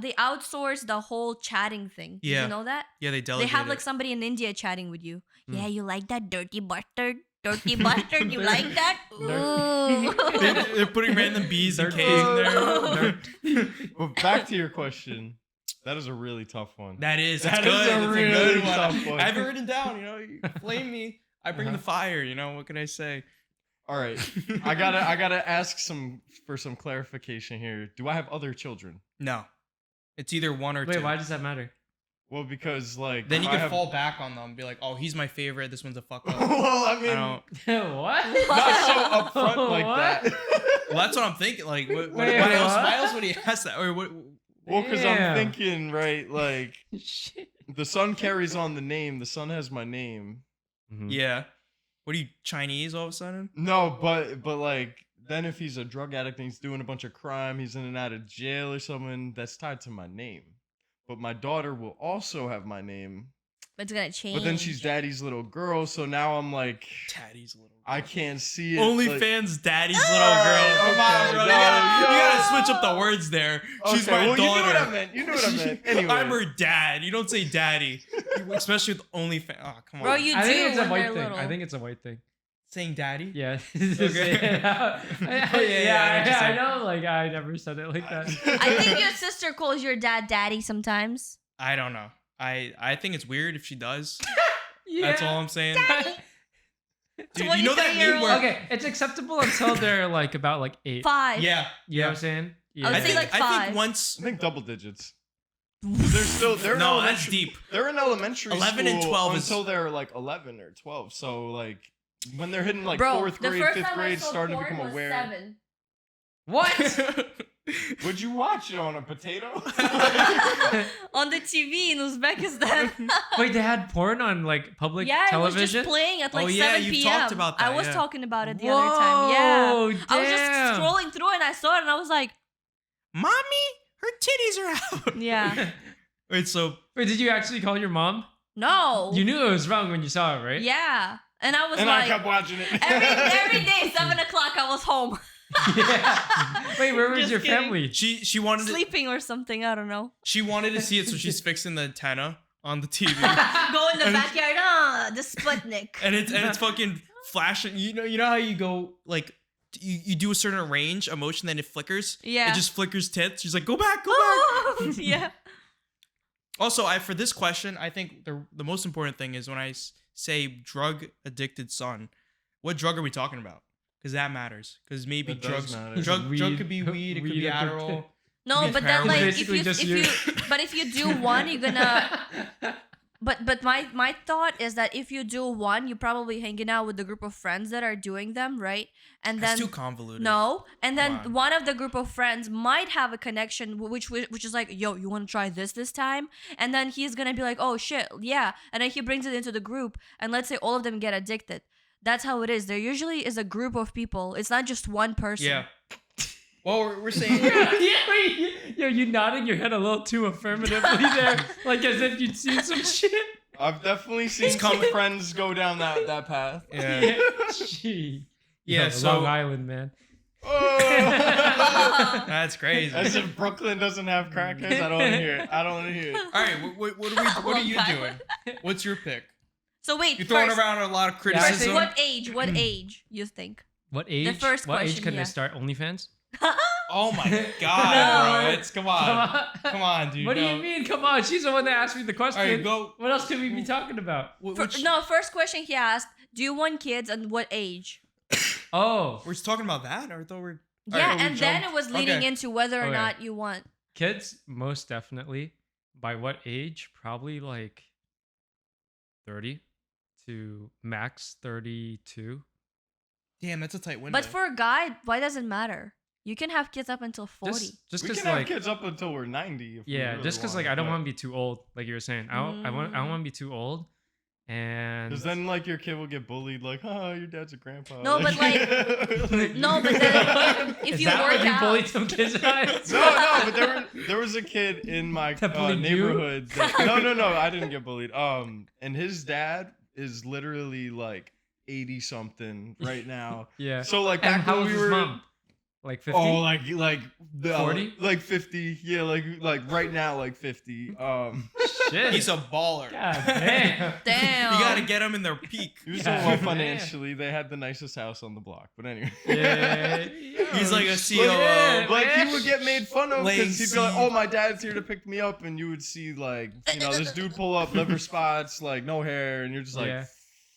they outsource the whole chatting thing. Did Yeah. you know that? yeah, they They delegate have it. like somebody in India chatting with you. Hmm. Yeah, you like that dirty bastard? Dirty bastard, you like that? Dirty. Ooh. They're putting random B's and Dirty. K's in there. But back to your question. That is a really tough one. That is That it's is good. a It's really good tough one. I have it written down. You know, you flame me. I bring the fire. You know what can I say? All right, I gotta ask for some clarification here. Do I have other children? No, it's either one or Wait, two. why does that matter? Well, because like Then you I can have- fall back on them. Be like, oh, he's my favorite. This one's a fuck up. well, I I mean, don't. What? not so upfront like What? that. Well, that's what I'm thinking. Like, what Wait, else? what? Why else would he ask that? Or what? Well, because I'm Damn. thinking, right, like Shit. the son carries on the name. The son has my name. Yeah. What are you, Chinese all of a sudden? No, but like then if he's a drug addict and he's doing a bunch of crime, he's in and out of jail or something, that's tied to my name. But my daughter will also have my name. But it's gonna change. But then she's daddy's little girl, so now I'm like, Daddy's little girl. I can't see it. OnlyFans daddy's little Alright, girl. Come on, okay, bro. no, You gotta no. switch up the words there. She's Okay, my well, daughter. You knew what I meant. You knew what I meant. Anyway. I'm her dad. You don't say daddy. Especially with OnlyFans. Oh, come on. Bro, you I think do it's a when white they're thing. little. I think it's a white thing. saying daddy? Yeah. Okay. I know. Like I never said it like that. I think your sister calls your dad daddy sometimes. I don't know. I think it's weird if she does. Yeah. That's all I'm saying. Dude, you know that 23-year-old. meme where Okay, it's acceptable until they're like about like 8. 5. yeah, You know what I'm saying? Yeah. I would I say think like I 5. think once. I think double digits. They're in No, that's elementary- deep. They're in elementary 11 and school 12 is- until they're like 11 or 12. So like when they're hitting like Bro, 4th the grade, first 5th time I grade, saw starting to porn become was aware. 7. What? Would you watch it on a potato? On the TV in Uzbekistan. Wait, they had porn on like public Yeah, it was television? just playing at like Oh, yeah, 7 you've p.m. talked about that, I was yeah. talking about it the other time. Yeah. Whoa, I was just damn. scrolling through it and I saw it and I was like, Mommy, her titties are out. yeah. Wait, so Wait, did you actually call your mom? No. You knew it was wrong when you saw it, right? Yeah. And I was and I like, kept watching it. every day, 7 o'clock, I was home. Yeah. Wait, where was Just your kidding. family? she wanted to, Sleeping or something. I don't know. she wanted to see it, so she's fixing the antenna on the TV, Go in the And- backyard. The Sputnik. and it's fucking flashing. You know how you go like. You do a certain range of motion, then it flickers. Yeah. It just flickers tits. She's like, go back, go back. Yeah. Also, for this question, I think the most important thing is when I say drug addicted son, what drug are we talking about? Because that matters. Because maybe That does drugs, matter. drug Weed. could be weed, it could be Weed addicted. Adderall. No, It's but then heroin. like Basically if just you you. but if you do one, you're gonna But my thought is that if you do one, you're probably hanging out with the group of friends that are doing them, right? And That's then too convoluted. no, and Come then on. one of the group of friends might have a connection, which is like, yo, you want to try this time? And then he's gonna be like, oh shit, yeah, and then he brings it into the group, and let's say all of them get addicted. That's how it is. There usually is a group of people. It's not just one person. Yeah. Well, we're saying. Yo, you nodding your head a little too affirmatively there, like as if you'd seen some shit. I've definitely seen some friends go down that path. Yeah. Gee. Yeah, Yo, so- Long Island, man. Oh. That's crazy. As if Brooklyn doesn't have crackheads. I don't want to hear it. I don't want to hear it. All right, what are you doing? What's your pick? So wait, You're throwing first, around a lot of first, criticism. what age? What age you think? What age? first what age question, can yeah. they start OnlyFans? Oh my god, bro! Come on, come on, dude. What do no. you mean? Come on, she's the one that asked me the question. All right, go. What else can we be talking about? No, first question he asked: do you want kids and what age? Oh, We're just talking about that, or I thought we're. All Yeah, right, we and then jumped- it was leading okay. into whether or Okay. not you want. kids, most definitely. By what age? Probably like 30 to max 32. Damn, that's a tight window. But for a guy, why does it matter? You can have kids up until 40. Just We because can have like kids up until we're 90. If we yeah, really just because like want, I don't but- want to be too old, like you were saying. I don't want to be too old, and Because then, like, your kid will get bullied, like, oh, your dad's a grandpa. No, but, like- No, but then if is you that work what you out, bullied some kids at? no, but there was a kid in my That bullied you? neighborhood. No, I didn't get bullied. And his dad is literally like 80 something right now. Yeah. So like And back how when was we his were mom? Like 50? oh like the 40? like 50 yeah like right now like 50 Shit. he's a baller. God damn. damn. You gotta get them in their peak. he was Yeah. doing well Damn. financially. They had the nicest house on the block, but anyway. Yeah. He's like a Shit, COO. Like man. he would get made fun of because he'd be like, Lazy. "Oh, my dad's here to pick me up," and you would see like, this dude pull up, liver spots, like no hair, and you're just like, Yeah.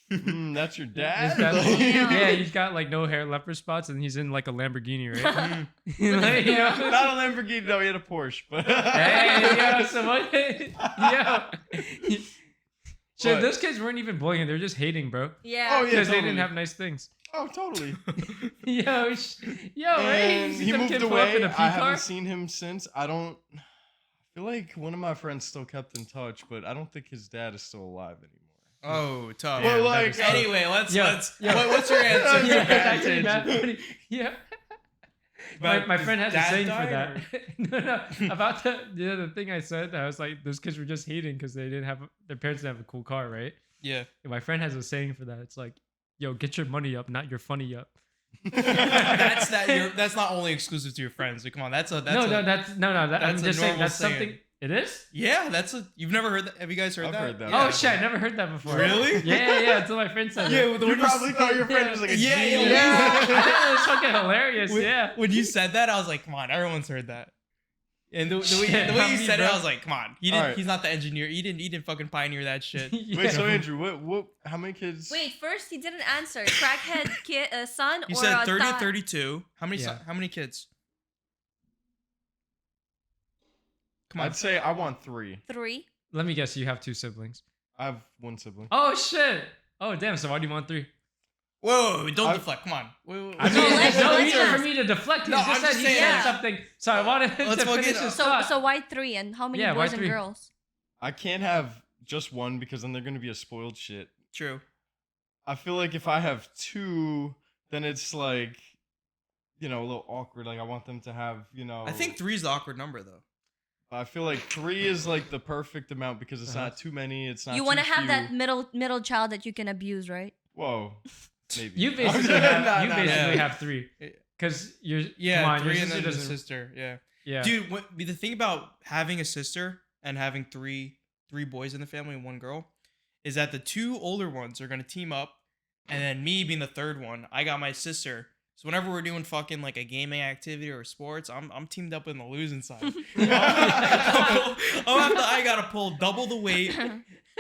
"That's your His dad." dad's- Like- yeah, he's got like no hair, leopard spots, and he's in like a Lamborghini, right? Like, you know? Not a Lamborghini, no, he had a Porsche. But Hey, yo, so what? Yo. Shit, What? those kids weren't even bullying; they're just hating, bro. Yeah. Oh, yeah. Because they totally. didn't have nice things. Oh, totally. Yo, right? And You see he some moved kid pull up away. in a I P car? haven't seen him since. I feel like one of my friends still kept in touch, but I don't think his dad is still alive anymore. Oh, tough. Well, Damn, like, that'd be Anyway, let's. Yeah. What's your answer? Yeah, bad that's actually mad tangent. funny. Yeah. About My his friend has a dad saying for dying, that. No, about the thing I said. I was like, those kids were just hating because they didn't have their parents didn't have a cool car, right? Yeah. And my friend has a saying for that. It's like, yo, get your money up, not your funny up. That's not only exclusive to your friends. Like, come on, that's No, a, that, I'm that's a just saying normal that's saying. something. It is? Yeah, you've never heard that. Have you guys heard I've that? heard that. Oh shit, I never heard that before. Really? Yeah, until my friend said Yeah, it. well, the You when you probably s- thought your friend was like a Yeah, yeah, genius. Yeah, I think it was fucking hilarious. when, Yeah. when you said that, I was like, come on, everyone's heard that. And the way Shit, the way how you many, said it, bro? I was like, come on, he didn't. Alright. He's not the engineer. He didn't fucking pioneer that shit. Wait, so Andrew, what? How many kids? Wait, first he didn't answer. Crackhead kid, son You or said a 30 to thought? 32. How many? Yeah. How many kids? Come on. I'd say I want 3. 3. Let me guess, you have 2 siblings. I have 1 sibling. Oh shit. Oh damn. So why do you want 3? Whoa, don't I- deflect. Come on. Wait. I mean, No, there's let's- no let's reason ask. for me to deflect. He No, just I'm said just he saying, said yeah. something, so I wanted him Let's to fucking- finish his So thought. so why 3 and how many Yeah, why boys and 3? girls? I can't have just 1 because then they're gonna be a spoiled shit. True. I feel like if I have 2, then it's like, a little awkward. Like I want them to have, I think 3 is the awkward number though. I feel like 3 is like the perfect amount because it's Uh-huh. not too many. It's not. You want to have that middle child that you can abuse, right? Whoa. Maybe. You basically have, Nah, you nah, basically nah. have 3, because you're Yeah, come on, 3 your and sister then the doesn't. sister. Yeah. Yeah, Dude, the thing about having a sister and having three boys in the family and 1 girl is that the 2 older ones are gonna team up, and then me being the 3rd one, I got my sister. So whenever we're doing fucking like a gaming activity or sports, I'm teamed up in the losing side. I gotta pull double the weight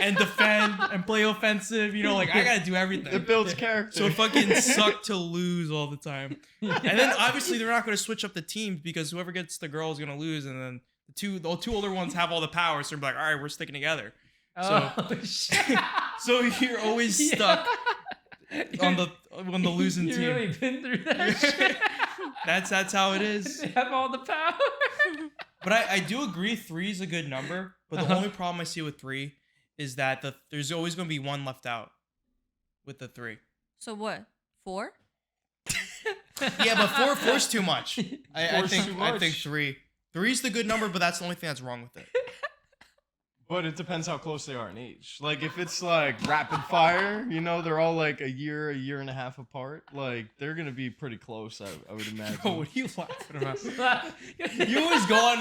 and defend and play offensive. Like I gotta do everything. It builds character. So it fucking suck to lose all the time. And then obviously they're not going to switch up the teams because whoever gets the girl is going to lose. And then the two older ones have all the power. So they're like, all right, we're sticking together. Oh, shit. So you're always stuck on the losing you team. really been through that shit. That's how it is. They have all the power. But I do agree 3 is a good number. But the Uh-huh. only problem I see with 3 is that there's always going to be one left out with the 3. So what? 4? Yeah, but 4's too much. I Four's think too I think much. 3. 3's the good number, but that's the only thing that's wrong with it. But it depends how close they are in age. Like if it's like rapid fire, you know, they're all like a year and a half apart. Like they're gonna be pretty close, I would imagine. Bro, what are you laughing about? You always go on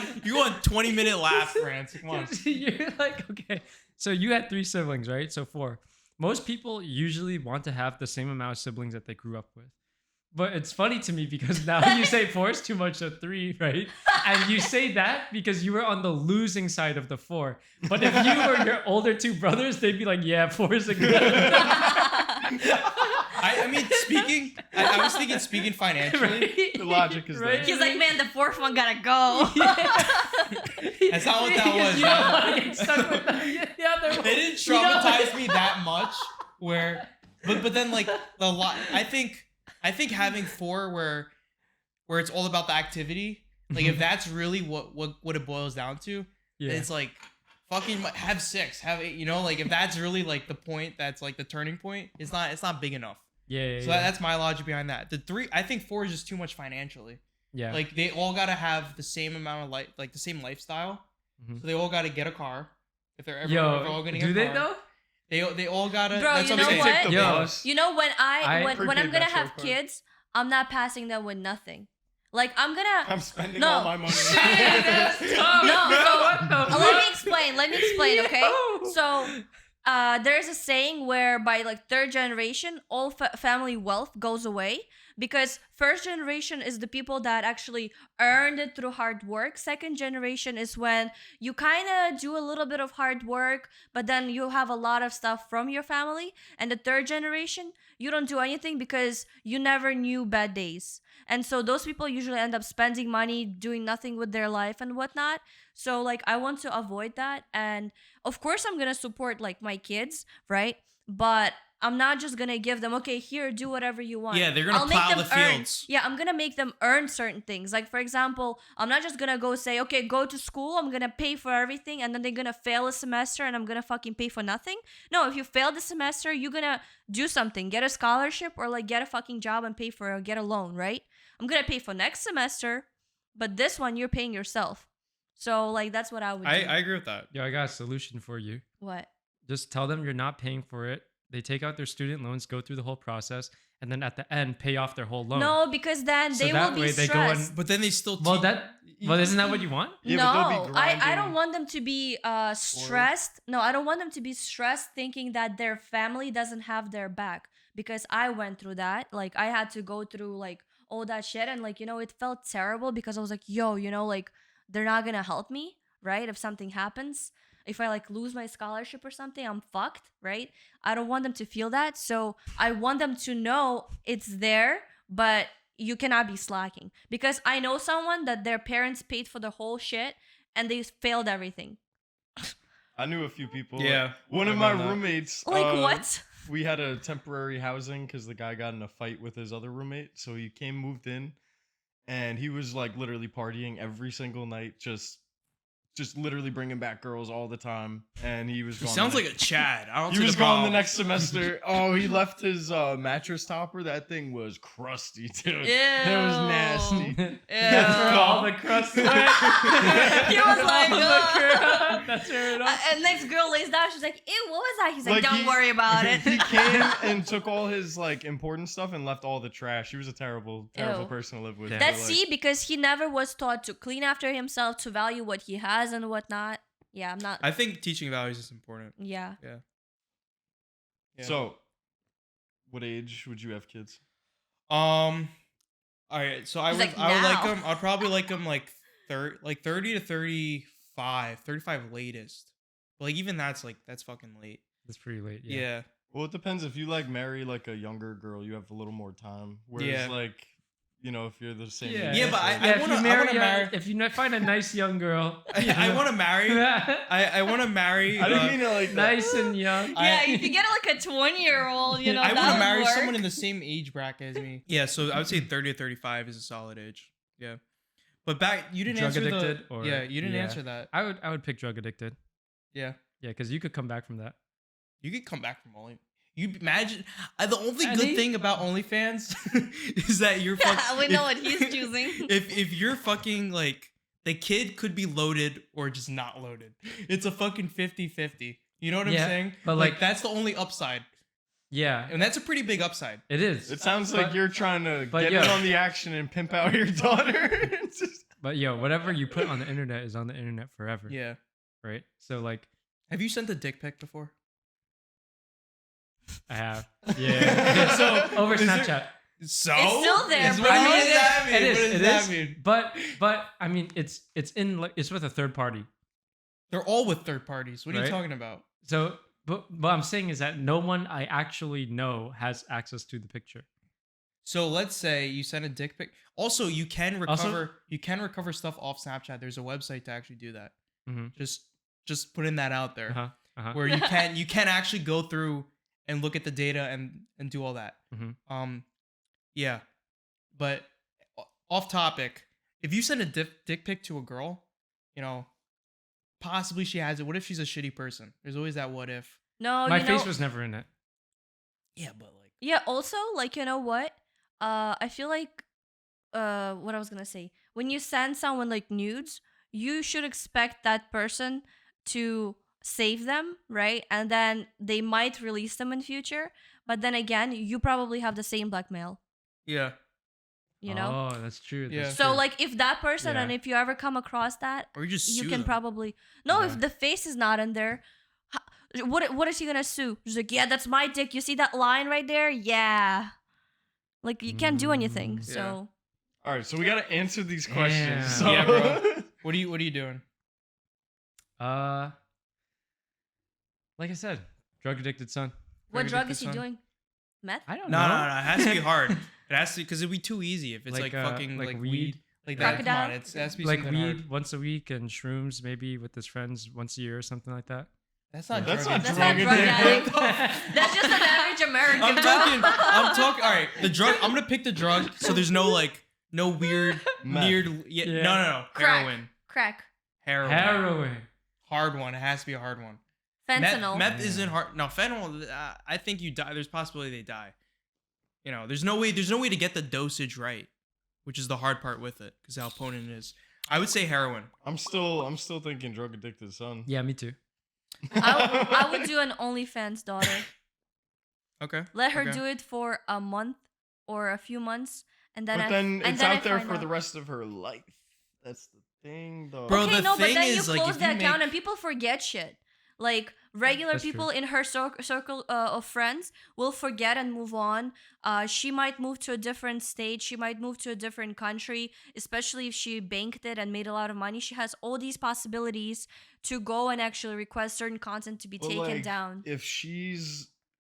20-minute laugh rants. Come on. You're like, okay. So you had 3 siblings, right? So 4. Most people usually want to have the same amount of siblings that they grew up with. But it's funny to me because now you say 4 is too much of 3, right? And you say that because you were on the losing side of the 4. But if you were your older 2 brothers, they'd be like, yeah, 4 is a good. I mean, I was thinking speaking financially. Right? The logic is Right? there. He's like, man, the 4th one gotta go. That's not what that was, You man. don't want to get stuck with the other one. They didn't You don't traumatize like- me that much. But then like I think having 4 where it's all about the activity, like if that's really what it boils down to, Yeah. it's like fucking have 6, have 8, you know, like if that's really like the point, that's like the turning point, it's not big enough. Yeah. So that's my logic behind that. The 3, I think 4 is just too much financially. yeah. Like they all gotta have the same amount of like the same lifestyle. Mhm. So they all gotta get a car. If they're ever, Yo, all getting do a they car. though? They all gotta. Bro, that's you what I'm know saying. what? Take the Yo. bus. You know, when I'm Prepaid gonna Metro have card. kids, I'm not passing them with nothing. Like I'm gonna. I'm spending No. all my money. That's tough, No, bro. so- What the Let me fuck? explain. Let me explain, okay? Yo. So, there's a saying where by like 3rd generation, all family wealth goes away because 1st generation is the people that actually earned it through hard work. 2nd generation is when you kind of do a little bit of hard work, but then you have a lot of stuff from your family. And the 3rd generation, you don't do anything because you never knew bad days. And so those people usually end up spending money, doing nothing with their life and whatnot. So like I want to avoid that. And of course I'm gonna support like my kids, right? But I'm not just gonna give them, okay, here, do whatever you want. Yeah, they're gonna I'll make plow them the earn. fields. Yeah, I'm gonna make them earn certain things. Like for example, I'm not just gonna go say, okay, go to school, I'm gonna pay for everything, and then they're gonna fail a semester and I'm gonna fucking pay for nothing. No, if you fail the semester, you're gonna do something, get a scholarship or like get a fucking job and pay for get a loan, right? I'm gonna pay for next semester, but this one you're paying yourself. So like that's what I would do. I agree with that. Yo, I got a solution for you. What? Just tell them you're not paying for it. They take out their student loans, go through the whole process, and then at the end pay off their whole loan. No, because then So they that will be way they go and- stressed. But then they still. Well, isn't that what you want? Yeah, but they'll No, be I grinding. don't want them to be stressed. No, I don't want them to be stressed thinking that their family doesn't have their back because I went through that. Like I had to go through like all that shit and like, you know, it felt terrible because I was like, yo, you know, like they're not going to help me, right? If something happens, if I like lose my scholarship or something, I'm fucked, right? I don't want them to feel that. So I want them to know it's there, but you cannot be slacking because I know someone that their parents paid for the whole shit and they failed everything. I knew a few people. Yeah, One of I've my done that. roommates. Like what? We had a temporary housing because the guy got in a fight with his other roommate. So he moved in, and he was like literally partying every single night, just literally bringing back girls all the time. And he was. He gone sounds the like a Chad. I don't. He see was the gone the problem. next semester. Oh, he left his mattress topper. That thing was crusty, dude. That was nasty. That's where all the crust went. He was like, All the "Ugh." crust. That's where it all. And next girl lays down. She's like, "Ew, what was that?" He's like, Like, "Don't he- worry about it." He came and took all his like important stuff and left all the trash. He was a terrible Ew. person to live with. Damn. but, That's like, see, because he never was taught to clean after himself, to value what he has and whatnot. Yeah, I'm not. I think teaching values is important. Yeah. Yeah. So, what age would you have kids? All right. So I He's would like, I would like now. them. I'd probably like them like 30 to 35 latest. But like even that's fucking late. That's pretty late. Yeah. Yeah. Well, it depends. If you like marry like a younger girl, you have a little more time. Whereas Yeah. like if you're the same. Yeah, age, Yeah, but right? I wanna marry- if you find a nice young girl, I want to marry. I want to marry. I didn't mean it like that. nice and young. Yeah, if you get like a 20-year-old, I that want to would marry work. someone in the same age bracket as me. Yeah, so I would say 30 to 35 is a solid age. Yeah, but back you didn't Drug answer addicted the. or- Yeah, you didn't yeah. answer that. I would pick drug addicted. Yeah, Yeah, because you could come back from that. you could come back from only. You imagine the only And good he- thing about OnlyFans is that you're. We know what he's choosing. If you're fucking like the kid could be loaded or just not loaded. It's a fucking 50-50. You know what I'm Yeah, saying? but, like like- that's the only upside, Yeah, and that's a pretty big upside. it is. It sounds like But- you're trying to but get yeah. in on the action and pimp out your daughter. It's just- But yo, whatever you put on the internet is on the internet forever. Yeah. Right. So like, Have you sent a dick pic before? I have. Yeah. So, over is there- Snapchat. So It's still there, Is- bro. What I mean, does that mean? It is. What does It that is. mean? But I mean, it's in like it's with a third party. They're all with third parties. What are you Right? talking about? So, but what I'm saying is that no one I actually know has access to the picture. So let's say you send a dick pic. Also, you can Also- recover stuff off Snapchat. There's a website to actually do that. Mm-hmm. Just putting that out there. Uh-huh. Uh-huh. Where you can actually go through and look at the data and do all that. Mhm. Yeah, but off topic, if you send a dick pic to a girl, possibly she has it. What if she's a shitty person? There's always that what if. No, My you face know, was never in it. Yeah, but like yeah. Also, like you know what? I feel like what I was gonna say. When you send someone like nudes, you should expect that person to save them, right? And then they might release them in future. But then again, you probably have the same blackmail. yeah, You know. Oh, that's true. Yeah. That's So true. like if that person Yeah. and if you ever come across that, or you just you sue can them. probably no. Yeah. If the face is not in there, what is he gonna sue? He's like, yeah, that's my dick. You see that line right there? Yeah. Like you can't do anything. Mm. So All right, so we gotta answer these questions. Damn. So, Yeah, bro. What are you doing? Like I said, drug addicted son. what Drug drug addicted is he son. doing? Meth? I don't No, know. no, no. It has to be hard. It has to because it'd be too easy if it's like, fucking like like weed. weed. Like that. Come Crocodile? on, it has to be Like something weed hard. once a week and shrooms maybe with his friends once a year or something like that. That's not That's drug not That's addiction. not drug drug addiction. addict. That's just an average American. I'm bro. talking. All right, the drug. I'm gonna pick the drug. So there's no weird, Meth. weird. Yeah. No. Crack. Heroin. Crack. Heroin. Hard one. It has to be a hard one. Fentanyl. Meth Yeah. isn't hard. No, fentanyl. I think you die. There's possibility they die. There's no way. There's no way to get the dosage right, which is the hard part with it, because how potent it is. I would say heroin. I'm still thinking drug addicted son. Yeah, me too. I would do an OnlyFans daughter. Okay. Let her Okay. do it for a month or a few months, and then But then and it's then I out there find for out. the rest of her life. That's the thing, though. Bro, Okay, the no, but thing then you is, like, close if the you account make- and people forget shit. Like regular That's people true. in her circle of friends will forget and move on. She might move to a different state. She might move to a different country, especially if she banked it and made a lot of money. She has all these possibilities to go and actually request certain content to be But, taken like, down. If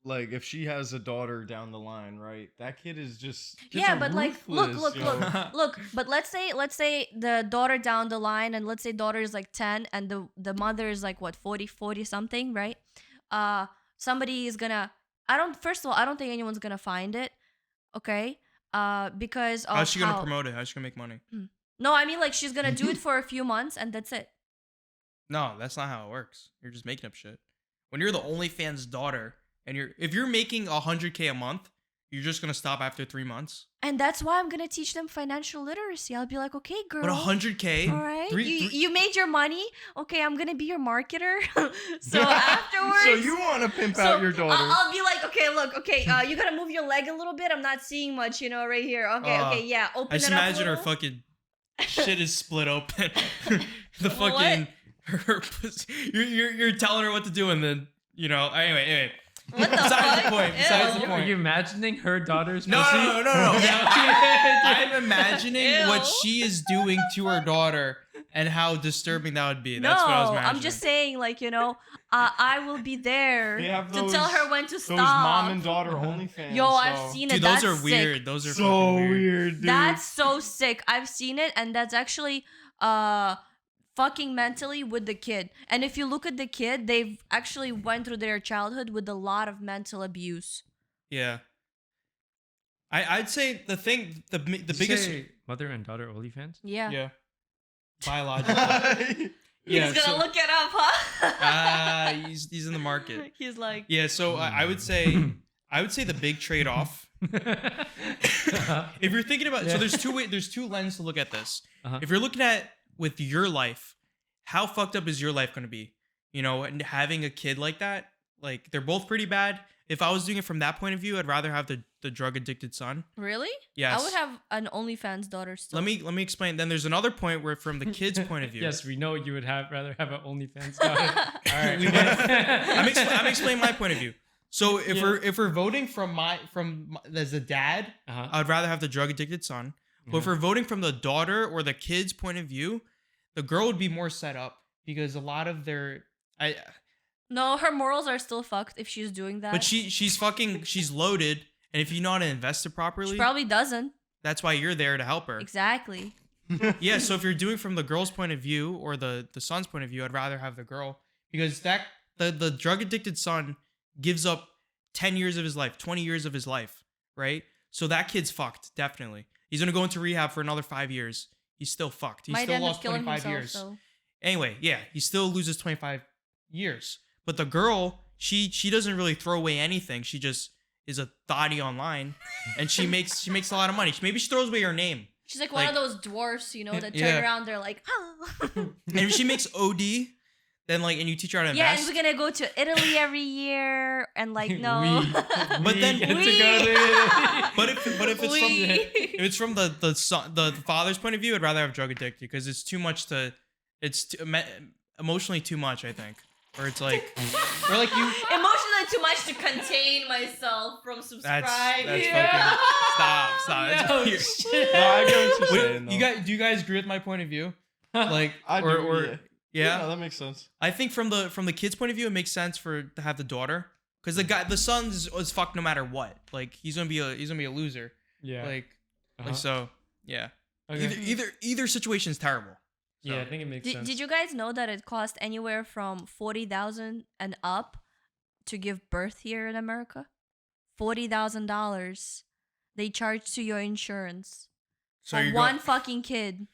if she has a daughter down the line, right? That kid is just Yeah, but like, look, ruthless, yo. look. But let's say the daughter down the line, and let's say daughter is like 10, and the mother is like what 40 something, right? Somebody is gonna. First of all, I don't think anyone's gonna find it. Okay. Because of How's she gonna promote it? How's she gonna make money? No, I mean like she's gonna do it for a few months and that's it. No, that's not how it works. You're just making up shit. When you're the OnlyFans daughter, and if you're making $100K a month, you're just gonna stop after 3 months. And that's why I'm gonna teach them financial literacy. I'll be like, okay, girl. But 100K. All right, Three- you made your money. Okay, I'm gonna be your marketer. So afterwards, So you want to pimp out your daughter? I'll be like, okay, look, okay, you gotta move your leg a little bit. I'm not seeing much, right here. Okay, okay, yeah, open I just it up. imagine a her little. fucking shit is split open. The What? fucking her pussy. You're telling her what to do, and then anyway. What the Besides the fuck? point, besides Ew. the Are point. you imagining her daughter's No, pussy? no, no, no, no. I'm imagining Ew. what she is doing to her daughter and how disturbing that would be. That's No, what I was imagining. I'm just saying, like, I will be there They have to tell her when to those stop. mom and daughter OnlyFans. Yo, I've so- seen it. Dude, those That's are sick. weird. Those are so fucking weird. weird, dude. That's so sick. I've seen it, and that's actually fucking mentally with the kid. And if you look at the kid, they've actually went through their childhood with a lot of mental abuse. Yeah. I'd say the thing, the Did you biggest. say mother and daughter OnlyFans? Yeah. Yeah. Biological. He's Yeah, gonna so- look it up, huh? He's in the market. He's like, Yeah, so I would say the big trade off. If you're thinking about, so there's two lenses to look at this. Uh-huh. If you're looking at with your life, how fucked up is your life going to be? You know, and having a kid like that, like they're both pretty bad. If I was doing it from that point of view, I'd rather have the drug addicted son. really? Yes. I would have an OnlyFans daughter still. Let me explain. Then there's another point where, from the kid's point of view, Yes, we know you would rather have an OnlyFans daughter. All right. We went- I'm explaining my point of view. So if we're voting from as a dad, Uh-huh. I'd rather have the drug addicted son. But if we're voting from the daughter or the kid's point of view, the girl would be more set up because a lot of their No, her morals are still fucked if she's doing that. but she's loaded, and if you know how to invest it properly, She probably doesn't. that's why you're there to help her. Exactly. Yeah, so if you're doing from the girl's point of view or the son's point of view, I'd rather have the girl because that the drug addicted son gives up 10 years of his life, 20 years of his life, right? So that kid's fucked, definitely. He's going to go into rehab for another 5 years. He's still fucked. He Might still end up lost killing 25 himself. years. So. Anyway, yeah, he still loses 25 years. But the girl, she doesn't really throw away anything. She just is a thotty online and she makes a lot of money. Maybe she throws away her name. She's like one of those dwarfs, that turn Yeah. around. They're like, oh. And if she makes OD, then and you teach her how to Yeah, invest. and we're gonna go to Italy every year, and like no. But then- get to We- go to But if it's We- if it's from the son, the father's point of view, I'd rather have drug addicted because it's too much emotionally too much, I think. Or it's like, or like you. Emotionally too much to contain myself from subscribing. That's fucking stop. That's No weird. shit. No, I get what you're Wait, saying, though. do you guys agree with my point of view? Like, I do, or yeah. yeah. that makes sense. I think from the kid's point of view, it makes sense to have the daughter because the son is fucked no matter what. Like he's gonna be a loser. Yeah. Like Uh-huh. so yeah. Okay. Either situation is terrible. Yeah, So- I think it makes sense. Did you guys know that it cost anywhere from 40,000 and up to give birth here in America? $40,000 they charge to your insurance So for you're one going, fucking kid.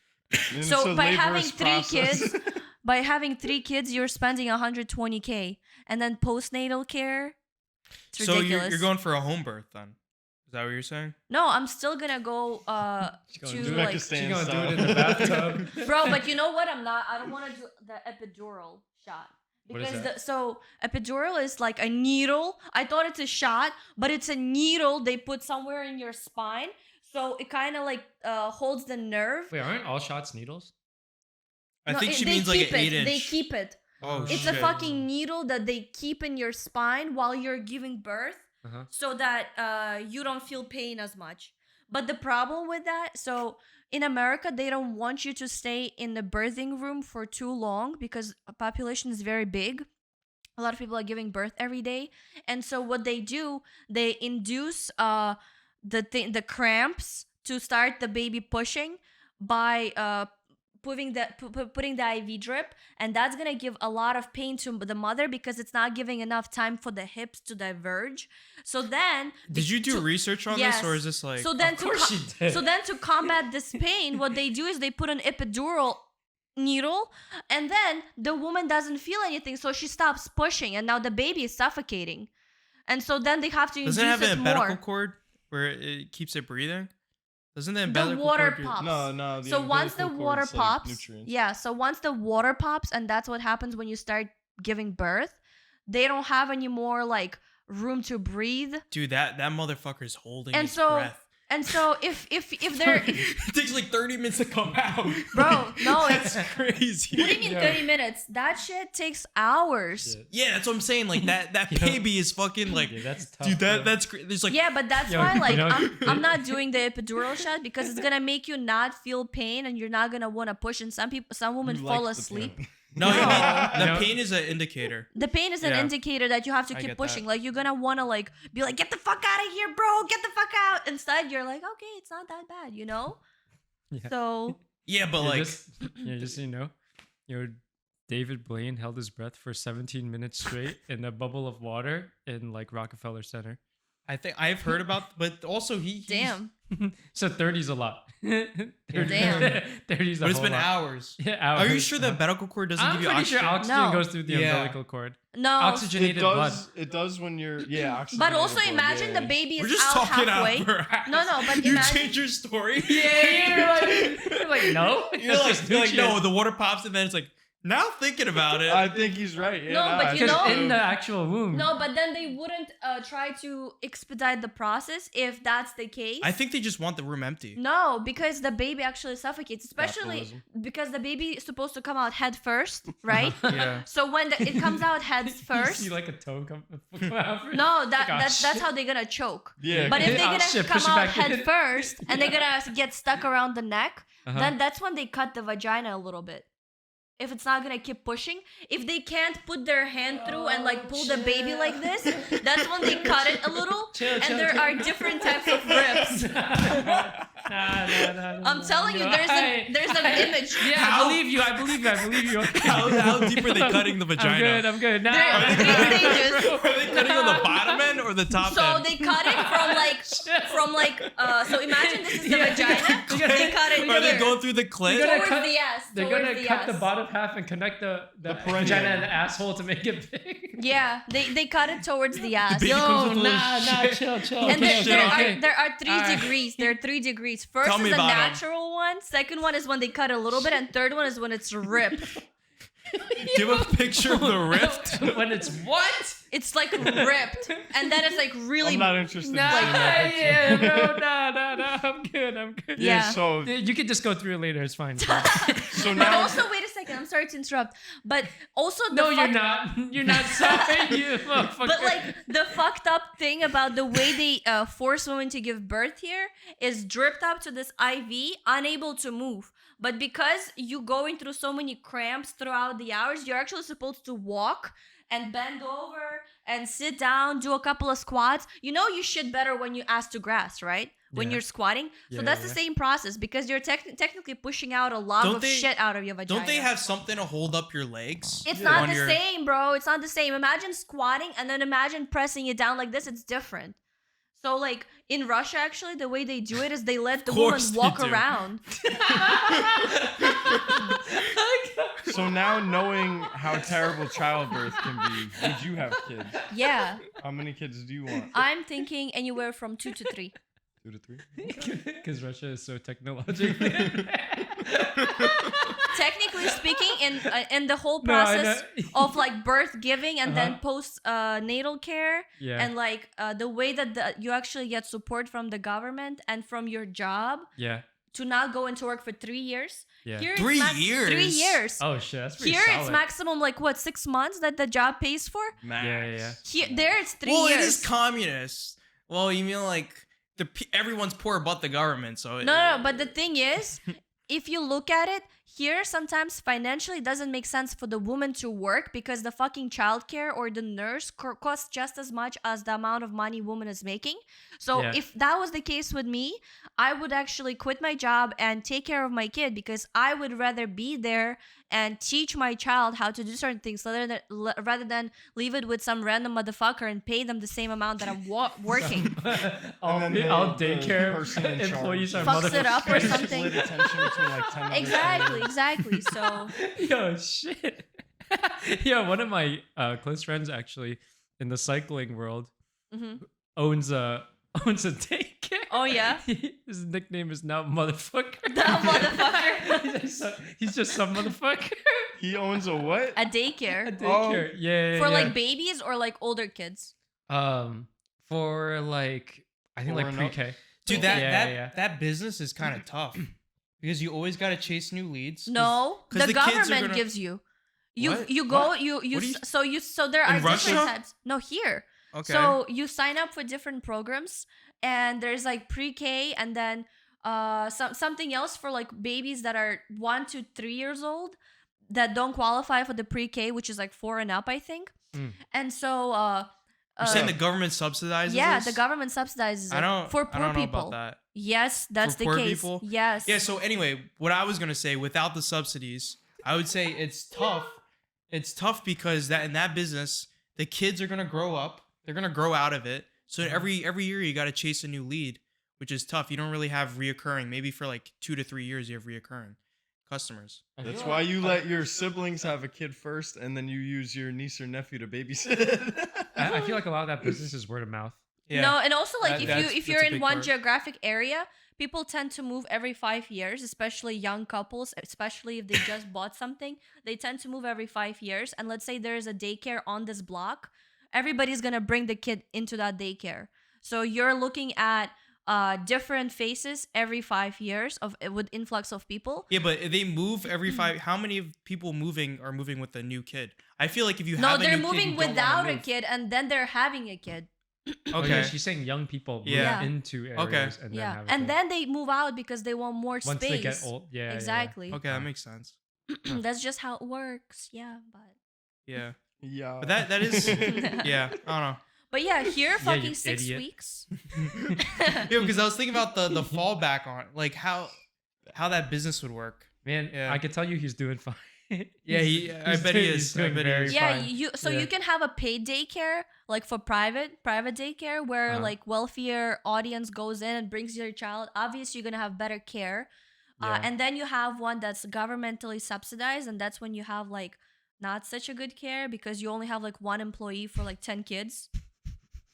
And So it's a by having laborious 3 process. kids, by having 3 kids, you're spending 120K, and then postnatal care. It's so ridiculous. you're going for a home birth then? Is that what you're saying? No, I'm still gonna go She's gonna to do like Uzbekistan She's gonna do style. it in the bathtub. bro, but you know what? I don't want to do the epidural shot. What is Because that? so epidural is like a needle. I thought it's a shot, but it's a needle they put somewhere in your spine. So it kind of like holds the nerve. Wait, aren't all shots needles? I No, think she they means like keep an it. 8-inch. They keep it. Oh It's shit. a fucking needle that they keep in your spine while you're giving birth, Uh-huh. so that you don't feel pain as much. But the problem with that, so in America, they don't want you to stay in the birthing room for too long because a population is very big. A lot of people are giving birth every day, and so what they do, they induce the cramps to start the baby pushing by putting the IV drip, and that's gonna give a lot of pain to the mother because it's not giving enough time for the hips to diverge. So then, Did you do research on this, or is this like? so then Of course she did. so then to combat this pain, what they do is they put an epidural needle, and then the woman doesn't feel anything, so she stops pushing, and now the baby is suffocating, and so then they have to induce Doesn't it have it an umbilical more. cord where it keeps it breathing? Doesn't the The umbilical water cord do- pops. No. The So once the umbilical water cord's, like, pops, nutrients. yeah. So once the water pops, and that's what happens when you start giving birth, they don't have any more like room to breathe. Dude, that motherfucker's holding And his so- breath. And so if they're It takes like 30 minutes to come out. bro, no, it's That's crazy. what do you mean Yeah. 30 minutes? That shit takes hours. Shit. Yeah, that's what I'm saying. Like that Yo. baby is fucking like, Yeah, that's tough. dude. bro. That's great. There's like, Yeah, but that's Yo, why you like know- I'm not doing the epidural shot because it's gonna make you not feel pain and you're not gonna want to push. And some women You fall like the asleep. pain. no, you No. mean, the No. pain is an indicator. The pain is an Yeah. indicator that you have to I keep get pushing. that. Like you're gonna wanna like be like, get the fuck out of here, bro, get the fuck out. Instead, you're like, okay, it's not that bad, you know. Yeah. So Yeah, but Yeah, like, just so you know, David Blaine held his breath for 17 minutes straight in a bubble of water in like Rockefeller Center. I think I've heard about, but also he's, damn. So 30's a lot. 30, Damn. 30's a But it's whole been lot. hours. Yeah, Are you hours. sure the medical cord doesn't I'm give you pretty oxygen? sure oxygen No. goes through the Yeah. umbilical cord. No. Oxygenated blood. It does when you're oxygenated But also blood, imagine yeah. the baby We're is just out talking halfway. out for us. No, but you imagine- change your story. Yeah, you're like, no. You're like, no, the water pops and then it's like, now thinking about it. I think he's right. Yeah, No, but I you think know- Because so. in the actual womb. No, but then they wouldn't try to expedite the process if that's the case. I think they just want the room empty. No, because the baby actually suffocates, especially Capitalism. because the baby is supposed to come out head first, right? Yeah. So when it comes out head You first, see like a toe come out. no, Like, oh, that's shit. how they're gonna choke. Yeah. But if they're Oh, gonna shit, come push it out back head in. first and they're gonna get stuck around the neck, Uh-huh. then that's when they cut the vagina a little bit. If it's not gonna keep pushing, if they can't put their hand through and like pull the baby like this, that's when they cut it a little. Chill, And there are different types of rips. I'm telling you, there's an image. Yeah, How- I believe you. I believe you. How deep are they cutting the vagina? I'm good. Nah, There are three stages. Are they cutting on the bottom end or the top So end? they cut it so imagine this is the Yeah. vagina. They cut it Are they here. going through the clit? They're gonna Towards cut- the ass. They're towards gonna the cut ass. the bottom half and connect the perineum. vagina and the asshole to make it big. Yeah, they cut it towards the ass. baby comes with a little shit. chill. And Okay, there are three Alright. degrees. There are 3 degrees. First Tell is me the about 'em. natural one. Second one is when they cut a little bit, and third one is when it's ripped. Give a picture of the rift. When it's what? It's like ripped, and then it's like really. I'm not interested Nah, in seeing that picture. yeah, bro. Nah. I'm good. Yeah. So You can just go through it later. It's fine. so But now also, wait a second. I'm sorry to interrupt. But also, the No, you're fuck- not. You're not sorry, you motherfucker. But like the fucked up thing about the way they force women to give birth here is dripped up to this IV, unable to move. But because you going through so many cramps throughout the hours, you're actually supposed to walk and bend over and sit down, do a couple of squats. You know you shit better when you ass to grass, right? When Yeah. you're squatting. So Yeah, that's yeah. the same process because you're technically pushing out a lot Don't of they- shit out of your vagina. Don't they have something to hold up your legs? It's on not the your- same, bro. It's not the same. Imagine squatting and then imagine pressing it down like this. It's different. So, like in Russia, actually, the way they do it is they let the woman course they walk do. around. so now knowing how terrible childbirth can be, would you have kids? Yeah, How many kids do you want? I'm thinking anywhere from 2 to 3. 2 to 3? Because Russia is so technological. Technically speaking, in the whole No, I process know. of like birth giving and then Uh-huh. post natal care Yeah. and like the way that you actually get support from the government and from your job Yeah. to not go into work for 3 years. Yeah. Here it's 3 3 years? years. Oh shit, that's pretty Here solid. it's maximum like what 6 months that the job pays for. Max. Yeah. Here there it's 3 Well, years. it is communist. Well, you mean like everyone's poor but the government, so No, but the thing is, if you look at it, here sometimes financially it doesn't make sense for the woman to work because the fucking childcare or the nurse costs just as much as the amount of money woman is making. So Yeah. if that was the case with me, I would actually quit my job and take care of my kid because I would rather be there and teach my child how to do certain things rather than leave it with some random motherfucker and pay them the same amount that I'm working. all And then all the daycare person in employees are Fucks it up or motherfuckers. something. Split attention between like 10 other Exactly. So Yo, shit. Yo, one of my close friends actually in the cycling world mhm. owns a daycare. Oh, yeah? His nickname is now motherfucker. That motherfucker. He's just some motherfucker. He owns a what? A A daycare daycare. Yeah. for like babies or like older kids. for like I think Four like and up? pre-K. Dude, ticket. that business is kind of tough because you always got to chase new leads. No, 'cause the the kids are government gonna- gives you. What? You go What? you What do you- so there are In different Russia? types. No, here. Okay. So you sign up for different programs, and there's like pre-K, and then something else for like babies that are 1 to 3 years old that don't qualify for the pre-K, which is like 4 and up, I think. And so You're saying the government subsidizes yeah, this? the government subsidizes I it don't for I poor don't know people. about that. Yes, that's For the poor case. people? Yes. Yeah, so anyway, what I was going to say, without the subsidies, I would say it's tough. It's tough because that in that business, the kids are going to grow up. They're going to grow out of it. So every year you got to chase a new lead, which is tough. You don't really have reoccurring. Maybe for like 2 to 3 years you have reoccurring customers. That's why you let your siblings have a kid first, and then you use your niece or nephew to babysit. I feel like a lot of that business is word of mouth. Yeah. No, and also like That's if a you're in big one part. geographic area, people tend to move every 5 years, especially young couples, especially if they just bought something. They tend to move every 5 years. And let's say there's a daycare on this block, everybody's gonna bring the kid into that daycare. So you're looking at different faces every 5 years with influx of people. Yeah, but they move every 5. How many people are moving with a new kid? I feel like if you No, have a they're new moving kid, you don't without wanna a move. kid, and then they're having a kid. Oh, Okay. yeah, she's saying young people move Yeah. into areas Okay. and then Yeah, have a and kid. then they move out because they want more once space. they get old, yeah, Exactly. Okay, that makes sense. That's just how it works. Yeah, but Yeah. Yeah. But that is yeah, I don't know. but yeah, here you fucking 6 idiot. weeks. Yeah, because I was thinking about the fallback on like how that business would work. Man, Yeah. I can tell you he's doing fine. Yeah, I bet he is. I doing bet he very is. Yeah, fine. you can have a paid daycare like for private daycare where Uh-huh. like wealthier audience goes in and brings your child. Obviously, you're gonna have better care. Yeah. And then you have one that's governmentally subsidized, and that's when you have like not such a good care because you only have like one employee for like 10 kids.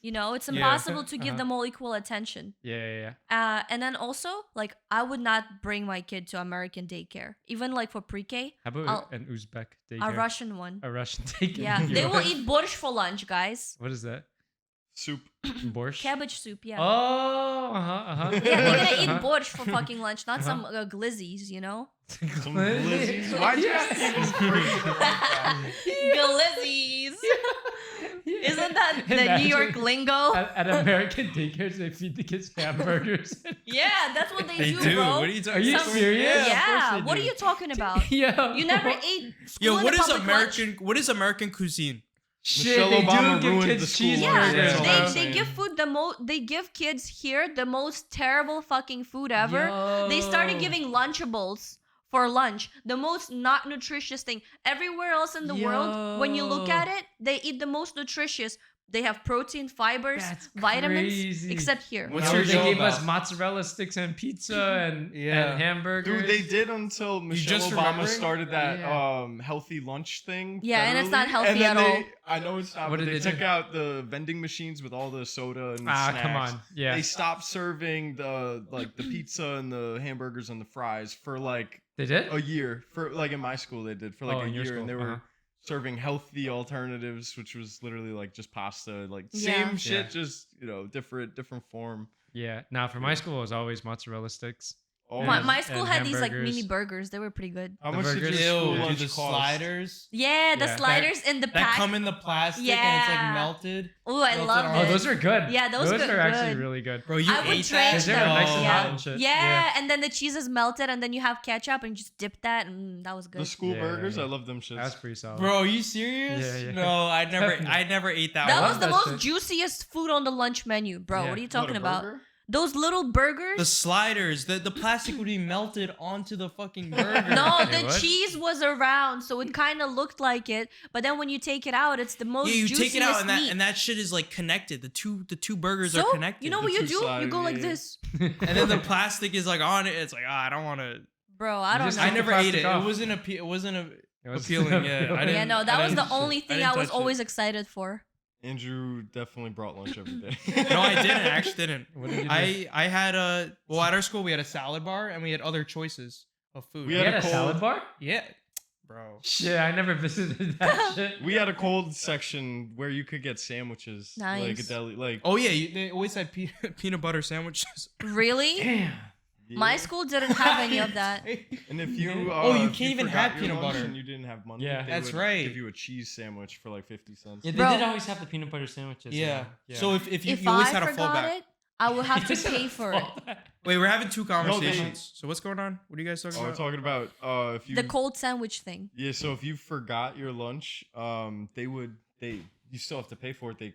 You know, it's Yeah. impossible to give Uh-huh. them all equal attention. Yeah. And then also, like, I would not bring my kid to American daycare, even like for pre-K, How about I'll- an Uzbek a daycare? Russian one. A Russian daycare. Yeah, they will eat borscht for lunch, guys. What is that? Soup. Borscht? Cabbage soup, yeah. Oh, uh-huh. Yeah, they're gonna eat Uh-huh. borscht for fucking lunch, not Uh-huh. some glizzies, you know? Some glizzies. Why'd you have to even phrase it like that? Glizzies! Isn't that the New York lingo? At American daycares, they feed the kids hamburgers. Yeah, that's what they, They do, do. bro. What are you Are talking you about? serious? Yeah, of Yeah, course they what do. are you talking about? Yo. You never ate school Yo, in what a is public lunch? What is American cuisine? Shit, Michelle they Obama do give ruined kids the school cheeseburgers. Yeah, That's all I'm they saying. give food they give kids here the most terrible fucking food ever. They started Yo. giving Lunchables for lunch. The most not nutritious thing. Everywhere else in the world, when you look Yo. at it, they eat the most nutritious. They have protein, fibers, That's vitamins, crazy. except here. What's How your they show gave us about? mozzarella sticks and pizza and hamburgers. Dude, they did until Michelle just Obama remembering? started that Yeah. healthy lunch thing. Yeah, and it's not federally, healthy and then at all. I know it's not. What But did they they took do? out the vending machines with all the soda and come snacks. on. Yeah. They stopped serving the pizza and the hamburgers and the fries for like They did? a year. For like in my school they did for like Oh, a in your year, and they school, were uh-huh. serving healthy alternatives, which was literally like just pasta, like Yeah. same shit, Yeah. just different form. Yeah. Now, for my school, it was always mozzarella sticks. Oh, My school and had these like hamburgers. mini burgers. They were pretty good. how the much did your burgers. school Ew, lunch the cost? sliders Yeah, the Yeah. sliders in the that pack. come in the plastic and it's Yeah. like melted. Oh, I melted love on- Oh, it. those are good. Yeah, those are good- actually good. really good. Bro, you I would ate trade that? Because they were them. nice and Yeah. hot and shit. Yeah, and then the cheese is melted, and then you have ketchup and you just dip that, and that was good. The school Yeah, burgers, yeah. I love them shits. That's pretty solid. Bro, are you serious? Yeah, yeah. No, I Definitely. never ate that. That one. was the that most shit. juiciest food on the lunch menu, bro. Yeah. What are you What, talking a about? burger? Those little burgers. The sliders, the plastic would be melted onto the fucking burger. No, It the would? cheese was around, so it kind of looked like it. But then when you take it out, it's the most Yeah, you juiciest take it out and meat. that shit is like connected. The two burgers so are connected. you know The what you two do? You sides, go like yeah. this, and then the plastic is like on it. It's like I don't want to. bro. I don't just know. I Take the never ate plastic it. off. It wasn't it wasn't It was appealing. Yeah, I didn't. Yeah, no, that I was the didn't- only thing I didn't was touch it. always excited for. Andrew definitely brought lunch every day. No, I didn't. I actually didn't. What did you do? I had well at our school we had a salad bar and we had other choices of food. We You had had a a salad cold- bar? Yeah. bro. Shit, I never visited that shit. We had a cold section where you could get sandwiches, like a Nice. deli, like. Oh yeah, they always had peanut butter sandwiches. Really? Damn. My yeah. school didn't have any of that. And if you, Oh, you if can't even forgot have your peanut lunch butter. and you didn't have money. Yeah. they That's would right. Give you a cheese sandwich for like 50 cents. Yeah, they Bro. did always have the peanut butter sandwiches. Yeah. Yeah. So if you, If you always I had a forgot fallback. it, I would have to pay for it. Wait, we're having two they- conversations. So what's going on? What are you guys talking Oh, we're about? talking about if you. The cold sandwich thing. Yeah, so if you forgot your lunch, you still have to pay for it. They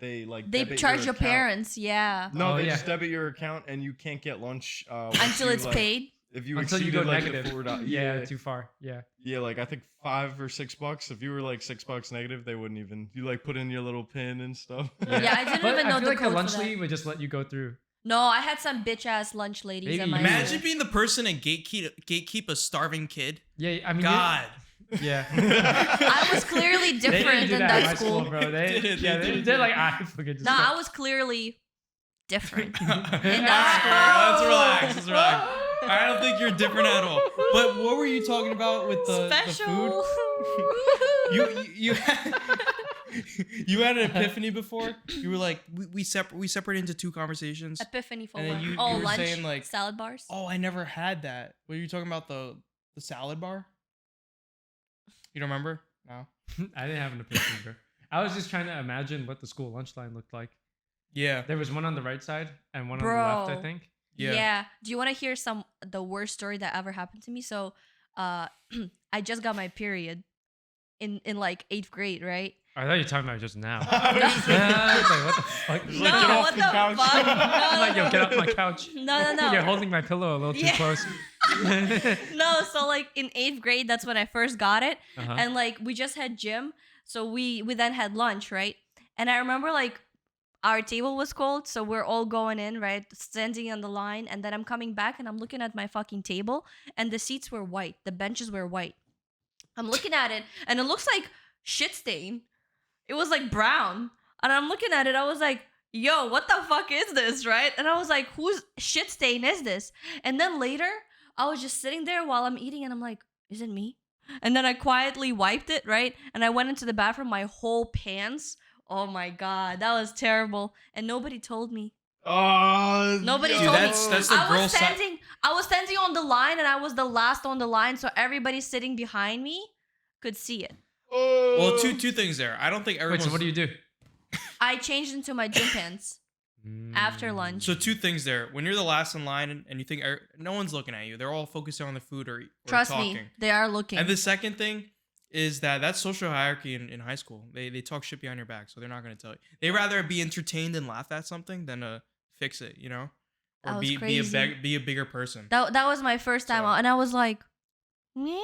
They debit charge your account. parents, yeah, No, Oh, they yeah. just debit your account and you can't get lunch once until you, it's like, paid. If you Until you exceeded go like negative. the $4, Yeah, too far. Yeah. yeah, like I think $5 or $6. If you were like $6 negative, they wouldn't even. You like put in your little pin and stuff. Yeah, I didn't But even I know feel the like code the lunch for that. lady would just let you go through. No, I had some bitch ass lunch ladies Maybe at my you- Imagine school. being the person and gatekeep a starving kid. Yeah, I mean, God. Yeah. I was clearly They didn't different do in that at my that school. bro. They, They yeah, did. they're like, fucking just No, go. I was clearly different. Alright, let's relax. Let's relax. I don't think you're different at all. But what were you talking about with the Special. food? You had, you had an epiphany before. You were like, we separated into two conversations. Epiphany for And then what? you Oh, were lunch, saying, like, salad bars. Oh, I never had that. Were you talking about the salad bar? You don't remember? No. I didn't have an epiphany, bro. I was just trying to imagine what the school lunch line looked like. Yeah. There was one on the right side and one on the left, I Bro. think. Yeah. Do you want to hear the worst story that ever happened to me? So, I just got my period in like 8th grade, right? I thought you were talking about just now. I was I was like, what the fuck? It's No, like, get off what the the couch. fuck? I'm like, yo, No, get off my couch. no. You're holding my pillow a little too Yeah. close. No, so like in 8th grade, that's when I first got it. Uh-huh. And like we just had gym, so we then had lunch, right? And I remember like our table was cold, so we're all going in, right, standing on the line, and then I'm coming back and I'm looking at my fucking table, and the seats were white, the benches were white. I'm looking at it and it looks like shit stain. It was like brown, and I'm looking at it, I was like, yo, what the fuck is this, right? And I was like, whose shit stain is this? And then later I was just sitting there while I'm eating, and I'm like, is it me? And then I quietly wiped it, right? And I went into the bathroom, my whole pants. Oh my God, that was terrible. And nobody told me. Oh, Nobody yo. told me. that's the I girl was side. standing on the line, and I was the last on the line, so everybody sitting behind me could see it. Oh. Well, two things there. I don't think Wait, everyone's. so what do you do? I changed into my gym pants after lunch. So two things there. When you're the last in line and you think no one's looking at you, they're all focused on the food or Trust talking. me, they are looking. And the second thing is that's social hierarchy in high school. They talk shit behind your back, so they're not going to tell you. They rather be entertained and laugh at something than fix it, you know, That or was be crazy. be a bigger person. that was my first time So- out, and I was like, me?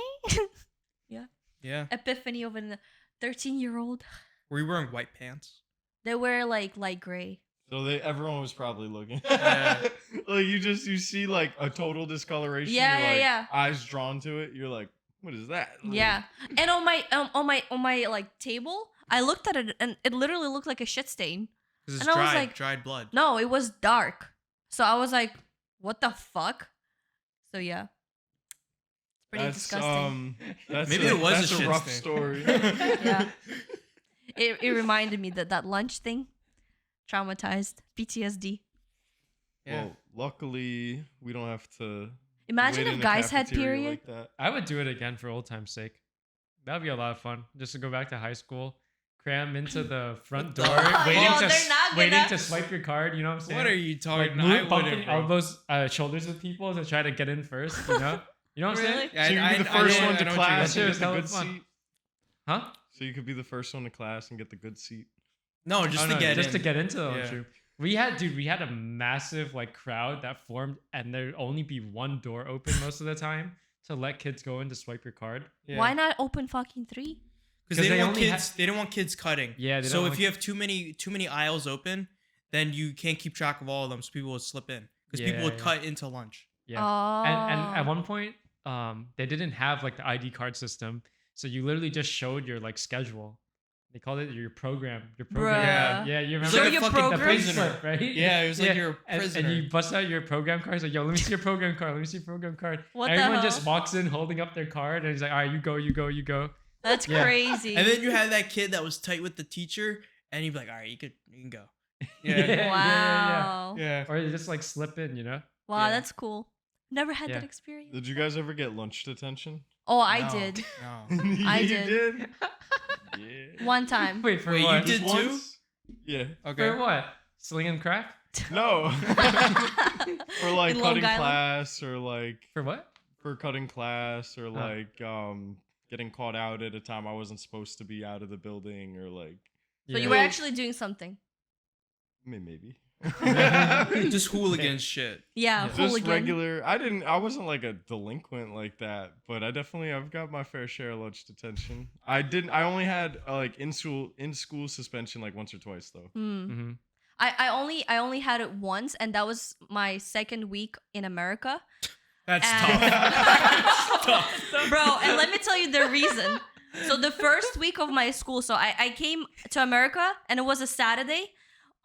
Yeah. Epiphany of a 13-year-old. Were you wearing white pants? They were like light gray. So everyone was probably looking. Yeah. Like you see like a total discoloration. Yeah, you're yeah, like, yeah. Eyes drawn to it. You're like, what is that? Like, Yeah, and on my like table, I looked at it, and it literally looked like a shit stain. Because it's And I was dried, like- dried blood. No, it was dark. So I was like, what the fuck? So yeah, it's pretty That's disgusting. that's Maybe it was a that's shit rough stain. story. Yeah. It reminded me that lunch thing, traumatized, PTSD. Yeah. Well, luckily we don't have to. Imagine wait if in a guys had cafeteria period. like that. I would do it again for old time's sake. That'd be a lot of fun. Just to go back to high school, cram into the front door, waiting Well, to they're not waiting gonna- to swipe your card. You know what I'm saying? What are you talking? like I move, bumping wouldn't, bro. elbows, shoulders with people to try to get in first? You know? You know what I'm saying? Really? Yeah, So you could be the first I one know to what you class mean. and That shit get the was good hella fun. seat. Huh? So you could be the first one to class and get the good seat. No, just Oh, to no, get just in. to get into the Yeah. lunchroom. We had a massive like crowd that formed, and there'd only be one door open most of the time to let kids go in to swipe your card. Yeah. Why not open fucking 3? Because 'Cause they they don't want only kids. They don't want kids cutting. Yeah, they So don't if want- you have too many aisles open, then you can't keep track of all of them. So people would slip in because people would Yeah. cut into lunch. Yeah. Oh. And at one point, they didn't have like the ID card system, so you literally just showed your like schedule. They called it your program. Your Bruh. program. Yeah, you It's remember like a your fucking program? the prisoner. slip, right? Yeah, it was like you're a And prisoner. you bust out your program card. It's like, yo, let me see your program card. Let me see your program card. What the Everyone hell? just walks in holding up their card, and he's like, all right, you go, you go, you go. That's Yeah. crazy. And then you had that kid that was tight with the teacher, and you'd be like, all right, you can go. Yeah. Wow. Yeah. Or you just like slip in, you know? Wow, Yeah. that's cool. Never had Yeah. that experience. Did you guys ever get lunch detention? Oh, I No, did. No. I You did. Yeah. One time. Wait, for Wait, you what? did Just too? once? Yeah. Okay. For what? Slinging crack? No. For like In Long cutting Island? class or like For what? for cutting class or Huh. like getting caught out at a time I wasn't supposed to be out of the building or like So you were actually doing something. maybe. Just hooligan shit. Yeah, Yeah. Just hooligan. regular. I wasn't like a delinquent like that, but I've got my fair share of lunch detention. I only had like in school suspension like once or twice though. Hmm. Mm-hmm. I only had it once, and that was my second week in America. That's And- tough. Tough. Bro, and let me tell you the reason. So the first week of my school, so I came to America and it was a Saturday.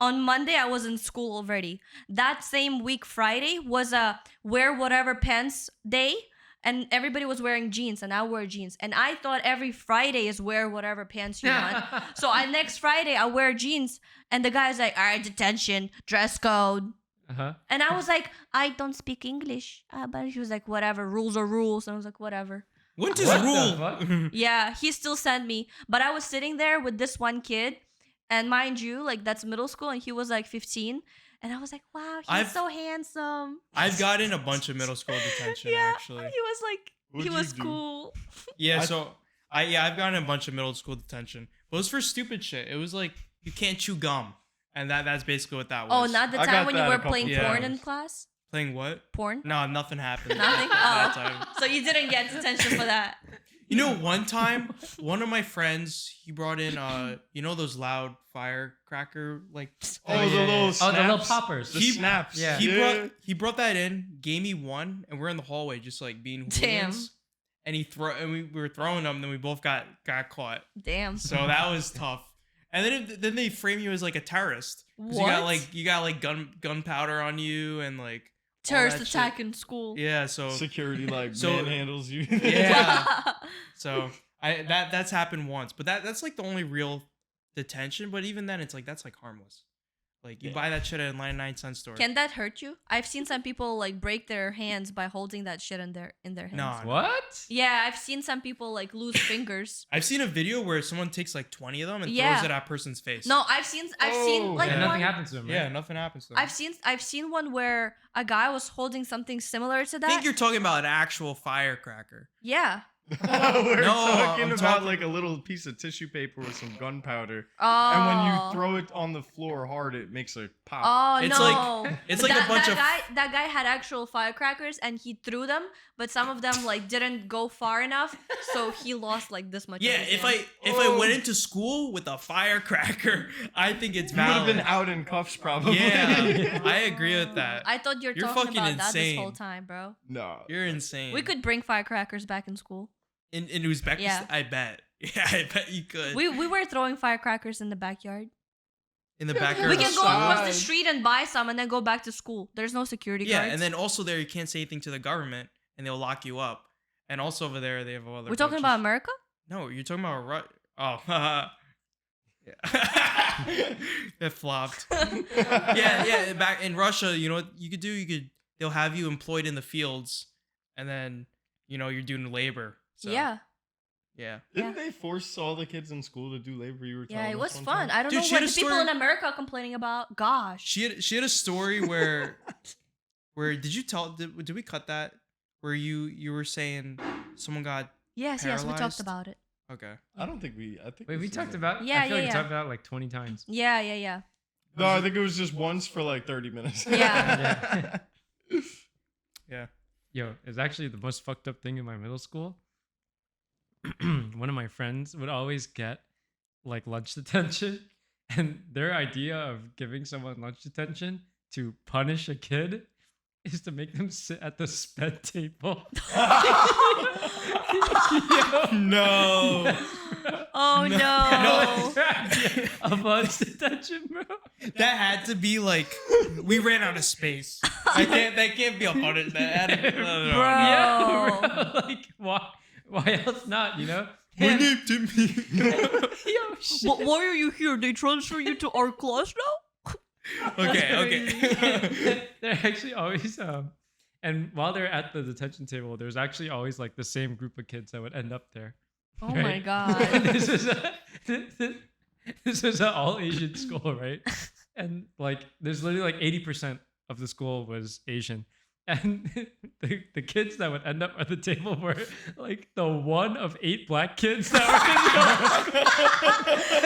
On Monday, I was in school already. That same week, Friday, was a wear whatever pants day. And everybody was wearing jeans and I wore jeans. And I thought every Friday is wear whatever pants you want. So next Friday, I wear jeans. And the guy's like, all right, detention, dress code. Uh-huh. And I was like, I don't speak English. But he was like, whatever, rules are rules. And I was like, whatever. What is What the rule? fuck? Yeah, he still sent me. But I was sitting there with this one kid. And mind you, like that's middle school. And he was like 15. And I was like, wow, he's I've- so handsome. I've gotten a bunch of middle school detention Yeah, actually. he was like, What'd he you was do? cool. Yeah, so I've gotten a bunch of middle school detention. But it was for stupid shit. It was like you can't chew gum. And that's basically what that Oh, was. not the I time got when you that a were couple playing porn in times. class? Playing what? Porn? No, nothing happened. Nothing? that Oh. time. So you didn't get detention for that. You know, one time, one of my friends, he brought in you know those loud firecracker like Oh, the little Oh, the little snaps. poppers. The He- snaps. Yeah. he brought that in, gave me one, and we're in the hallway just like being Damn. hooligans. And we were throwing them, and then we both got caught. Damn. So that was tough. And then they frame you as like a terrorist. 'Cause What? You got like gunpowder on you and like all Terrorist that shit. attack in school. Yeah, so Security like So- manhandles you. Yeah. so that's happened once, but that's like the only real detention. But even then, it's like that's like harmless. Like you Yeah. buy that shit at a 99-cent store. Can that hurt you? I've seen some people like break their hands by holding that shit in their hands. No. What? Yeah, I've seen some people like lose fingers. I've seen a video where someone takes like 20 of them and Yeah. throws it at a person's face. No, I've seen Oh. like And one. nothing happens to him, right? Yeah, nothing happens to them. I've seen one where a guy was holding something similar to I that. think you're talking about an actual firecracker. Yeah. We're No, talking I'm about talking- like a little piece of tissue paper with some gunpowder. Oh. And when you throw it on the floor hard, it makes a pop. Oh It's no! like- it's like a bunch of- that guy had actual firecrackers and he threw them, but some of them like didn't go far enough, so he lost like this much. Yeah, of his if hand. I went into school with a firecracker, I think it's You would have valid. been out in cuffs probably. Yeah, I agree with that. I thought you're You're talking fucking about that this whole insane. time, bro. No. You're insane. We could bring firecrackers back in school. in Uzbekistan. Yeah. I bet. Yeah, I bet you could. We were throwing firecrackers in the backyard. in the backyard. We can go across the Outside. street and buy some and then go back to school. There's no security Yeah, guards. and then also there you can't say anything to the government and they'll lock you up. And also over there they have other. we're talking about approaches. America. No, you're talking about Oh, yeah. It flopped. Yeah. Back in Russia, you know what you could do? They'll have you employed in the fields, and then you're doing labor. So, Yeah, yeah. Didn't they force all the kids in school to do labor? You were yeah, telling it us was one fun. time? I don't Dude, know she what had the a people story- in America are complaining about. Gosh. She had a story where did you tell did we cut that where you were saying someone got Yes, we talked paralyzed? about it. okay. I don't think we. I think Wait, we said talked that. about. Yeah, I feel like yeah. we talked about it like 20 times. Yeah. No, I think it was just once for like 30 minutes. Yeah. Yeah. Yo, it's actually the most fucked up thing in my middle school. One of my friends would always get like lunch detention, and their idea of giving someone lunch detention to punish a kid is to make them sit at the sped table. No. Oh no. No. of us detention, bro. That had to be like we ran out of space. That can't be a punishment. No. Yeah, bro. Like why else not? You know. My And- name Timmy. Yo, shit. But why are you here? They transfer you to our class now? Okay. They're actually always and while they're at the detention table, there's actually always like the same group of kids that would end up there. Oh my Right. god. this is an all Asian school, right? And like there's literally like 80% of the school was Asian. And the kids that would end up at the table were like the one of 8 black kids that were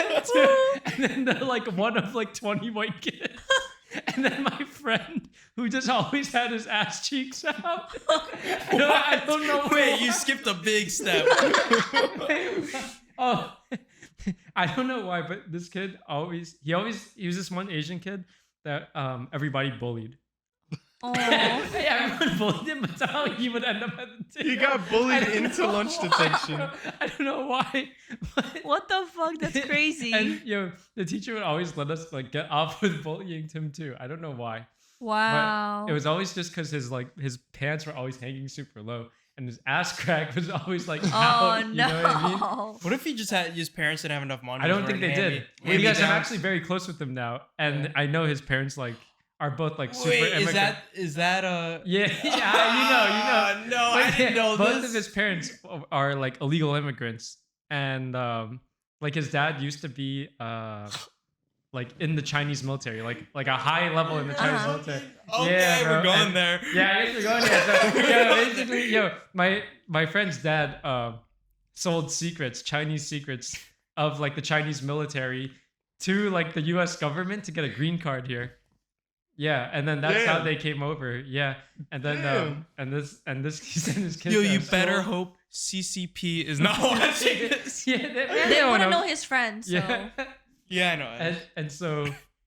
in the school. And then the like one of like 20 white kids. And then my friend who just always had his ass cheeks out. I don't know. Wait, you why. skipped a big step. Oh, I don't know why, but this kid he was this one Asian kid that everybody bullied. Oh. Everyone bullied him, but somehow he would end up at the table. He got bullied I don't into know lunch why, detention. bro. I don't know why. But, What the fuck? That's crazy. and the teacher would always let us like get off with bullying him too. I don't know why. Wow. It was always just because his pants were always hanging super low, and his ass crack was always like Oh out. no. You know what I mean? What if he just had his parents didn't have enough money? I don't think they did. Because I'm actually very close with him now, and I know his parents like are both like super Wait, immigrant. is that a? Yeah, yeah, you know. No, I But didn't know both this. of his parents are like illegal immigrants, and like his dad used to be like in the Chinese military, like a high level in the Chinese Uh-huh. military. Okay, Yeah, bro. we're going And- there. Yeah, I guess we're going there. So, basically, my friend's dad sold secrets, Chinese secrets of like the Chinese military to like the U.S. government to get a green card here. Yeah, and then that's how Damn. they came over. Yeah, and then Damn. and this he sent his kids. Yo, to you school. better hope CCP is not watching this. Yeah, Yeah, they don't wouldn't know his friends. So. Yeah, Yeah, I know. and so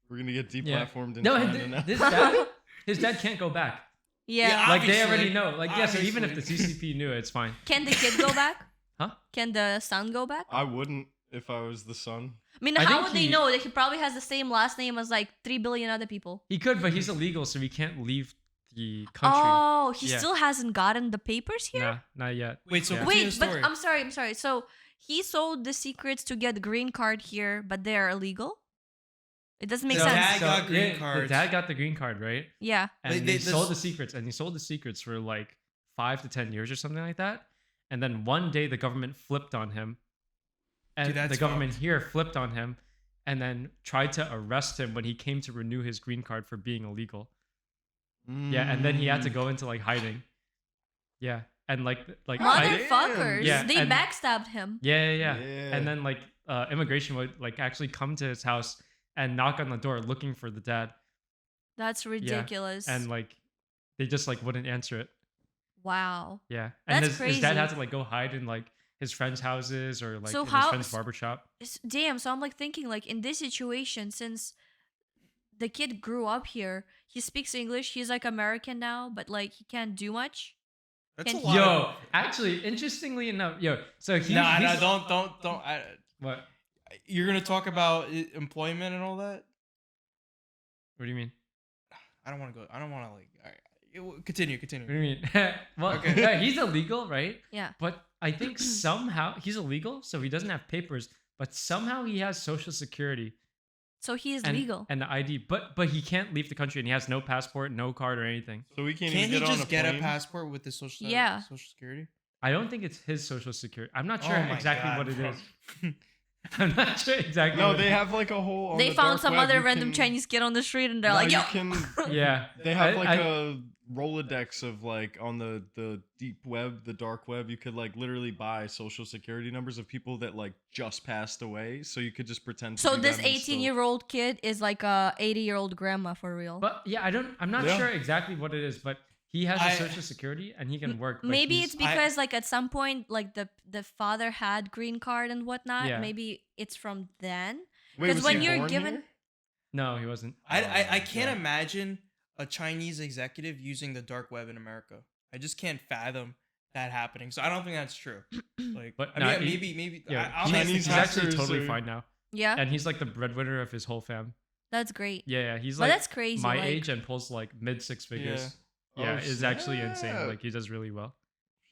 We're gonna get yeah. deplatformed in No, China now. his dad can't go back. Yeah. Yeah. Like they Obviously. already know. Like yeah, so even if the Obviously. CCP knew it, it's fine. Can the kid go back? Huh? Can the son go back? I wouldn't if I was the son. I mean, I how think would they he- know that he probably has the same last name as like 3 billion other people? He could, but he's illegal, so he can't leave the country. Oh, he Yeah. still hasn't gotten the papers here? Nah, not yet. Wait, so Yeah. continue Wait, the but story. I'm sorry. So he sold the secrets to get the green card here, but they're illegal? It doesn't make The sense. dad got green The cards. dad got the green card, right? Yeah. And They- he they- sold this- the secrets, and he sold the secrets for like 5 to 10 years or something like that. And then one day the government flipped on him, and Dude, that's the government fucked. here flipped on him, and then tried to arrest him when he came to renew his green card for being illegal. Yeah, and then he had to go into like hiding. Yeah, and like Motherfuckers. Yeah, They and- backstabbed him. Yeah. Yeah. And then like immigration would like actually come to his house and knock on the door looking for the dad, That's ridiculous. and like they just like wouldn't answer it. wow. Yeah, and That's his dad had crazy. to like go hide in like his friends' houses or like So in his how- friend's barbershop. Damn, so I'm like thinking like in this situation, since the kid grew up here, he speaks English, he's like American now, but like he can't do much. That's a Can- lot. Yo, actually, interestingly enough, so he Nah, he's, don't. What? You're gonna talk about employment and all that. What do you mean? I don't want to go. I don't want to like. All right. Continue. What do you mean? Well, Okay. yeah, he's illegal, right? Yeah. But I think somehow he's illegal, so he doesn't have papers. But somehow he has social security So he is and, legal. and the ID. But he can't leave the country, and he has no passport, no card, or anything. So we can't, Can't even he get on just a get a plane? passport with the social? Yeah. Social security. I don't think it's his social security. I'm not Oh sure my exactly God, what it bro. is. I'm not sure exactly. No, what they it have like a whole. On They the found dark some web, other you random can- Chinese kid on the street and they're No, like, you yo. can. is. Yeah, They have like I- a Rolodex of like on the deep web, the dark web. You could like literally buy social security numbers of people that like just passed away, so you could just pretend. To So be this them and still- 18-year-old kid is like a 80-year-old grandma for real. But yeah, I'm not Yeah. sure exactly what it is, but he has I- a social security and he can work. But Maybe he's- it's because like at some point like the father had green card and whatnot. Yeah. Maybe it's from then. Wait, 'cause was when he you're born given- here? no, he wasn't. I can't Yeah. imagine a Chinese executive using the dark web in America. I just can't fathom that happening. So I don't think that's true. Like, But I no, mean, he- maybe. Yeah, I'll he's, ask the he's question. actually hackers totally are- fine now. Yeah, and he's like the breadwinner of his whole fam. that's great. Yeah, he's But like that's crazy. my like, age and pulls like mid six figures. Yeah, Oh, it's actually insane. snap. Like he does really well.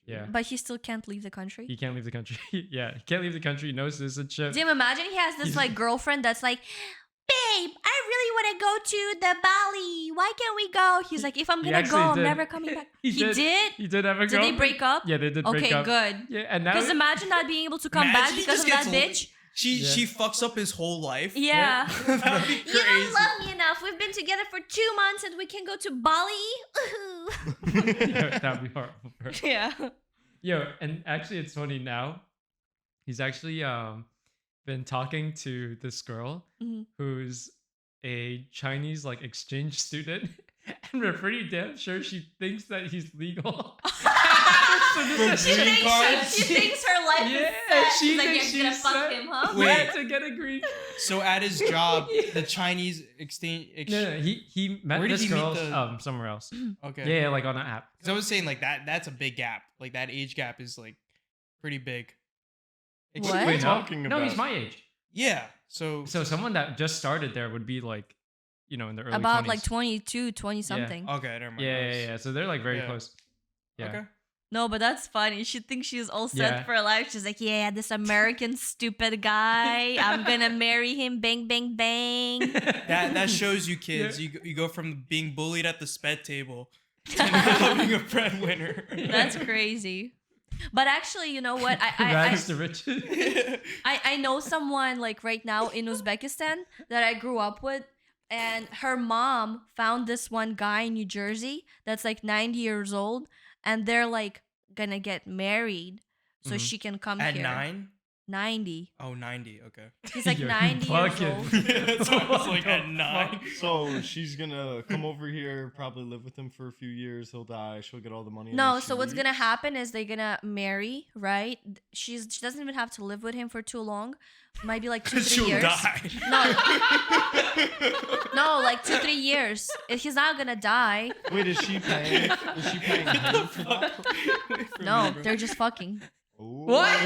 Yeah, But he still can't leave the country. he can't leave the country. Yeah, he can't leave the country. No citizenship. Dim, imagine he has this like girlfriend that's like, babe, I really want to go to the Bali. Why can't we go? He's like, if I'm He gonna actually go, I'm did. never coming back. He did. did? He did have a Did they girlfriend. break up? Yeah, they did break Okay, up. good. Yeah, and now Because imagine not being able to come back Imagine he because of just that gets bitch. She fucks up his whole life. Yeah. That'd be You don't crazy. love me enough. We've been together for 2 months and we can go to Bali. Yeah, that'd be horrible. For her. Yeah. Yo, and actually, it's funny now. He's actually been talking to this girl Mhm. who's a Chinese like exchange student, and we're pretty damn sure she thinks that he's legal. So this She is- Green cards? thinks her life Yeah, is set. she She's like, thinks you're gonna she's fuck set. him, huh? Wait. Yeah, to get a green. So at his job, the Chinese exchange. No, he met Where did this he meet girl the- somewhere else. Okay. Yeah, like on an app. Because I was saying like that's a big gap. Like that age gap is like pretty big. What? are you Wait, no, talking no, he's about? my age. Yeah. So So someone that just started there would be like, in the early About 20s. like 22, 20 something. okay, never mind. Yeah. So they're like very Yeah. close. Yeah. Okay. No, but that's funny. She thinks she's all set Yeah. for life. She's like, yeah, this American stupid guy. I'm gonna marry him. Bang, bang, bang. That shows you kids. You go from being bullied at the sped table to becoming a breadwinner. That's crazy. But actually, you know what? Rags to riches. I know someone like right now in Uzbekistan that I grew up with, and her mom found this one guy in New Jersey that's like 90 years old, and they're like gonna get married so Mhm. she can come At here. 9? 90. Oh, 90. Okay. He's like You're 90 years bugging. old. So I was like What at the 9. So she's gonna come over here, probably live with him for a few years. He'll die. She'll get all the money. and No, then she so what's gonna leaves. happen is they're gonna marry, right? She doesn't even have to live with him for too long. Might be like 2-3 She'll years. die. No, like 2-3 years. He's not gonna die. Wait, is she paying? Is she paying him for that? No, they're just fucking. Ooh. What?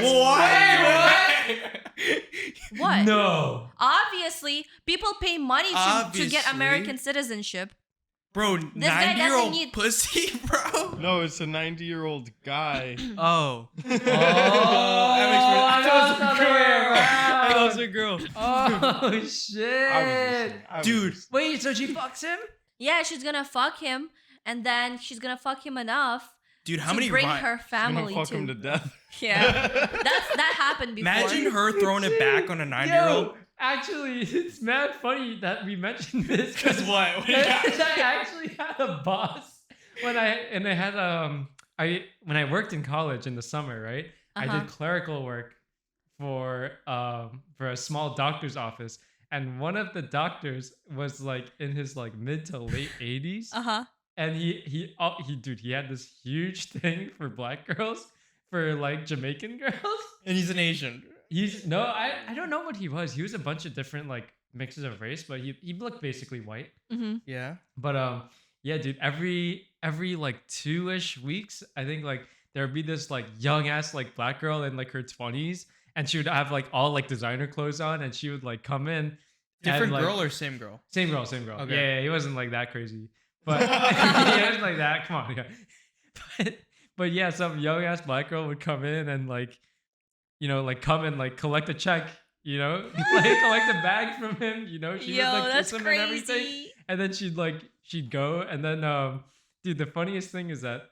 What? No. Obviously, people pay money to get Obviously. American citizenship. Bro, guy 90-year-old doesn't need- pussy, bro. No, it's a 90-year-old guy. Oh. I thought it was the other way That around. was a girl. Oh shit. Dude. Wait, so she fucks him? Yeah, she's gonna fuck him, and then she's gonna fuck him enough Dude, how to many bring rhymes? her Gonna family fuck to. him to death. Yeah, that happened before. Imagine her throwing it back on a 90-year-old. Yo, actually, it's mad funny that we mentioned this. Because what? What do you I got? actually had a boss when I worked in college in the summer, right? I Uh-huh. did clerical work for a small doctor's office, and one of the doctors was like in his like mid to late 80s, Uh-huh. and he had this huge thing for black girls, for like Jamaican girls. And he's an Asian. I don't know what he was. He was a bunch of different like mixes of race, but he looked basically white. Mm-hmm. Yeah. But yeah, dude, every like 2-ish weeks, I think like there'd be this like young ass like black girl in like her 20s, and she would have like all like designer clothes on, and she would like come in. Different and, like, girl or same girl? Same girl. Okay. Yeah, he wasn't like that crazy, but he wasn't like that. Come on, yeah. But yeah, some young ass black girl would come in and like, like come and like collect a check, like collect a bag from him, she Yo, would like that's kiss him and everything, crazy. and then she'd go, and then dude, the funniest thing is that,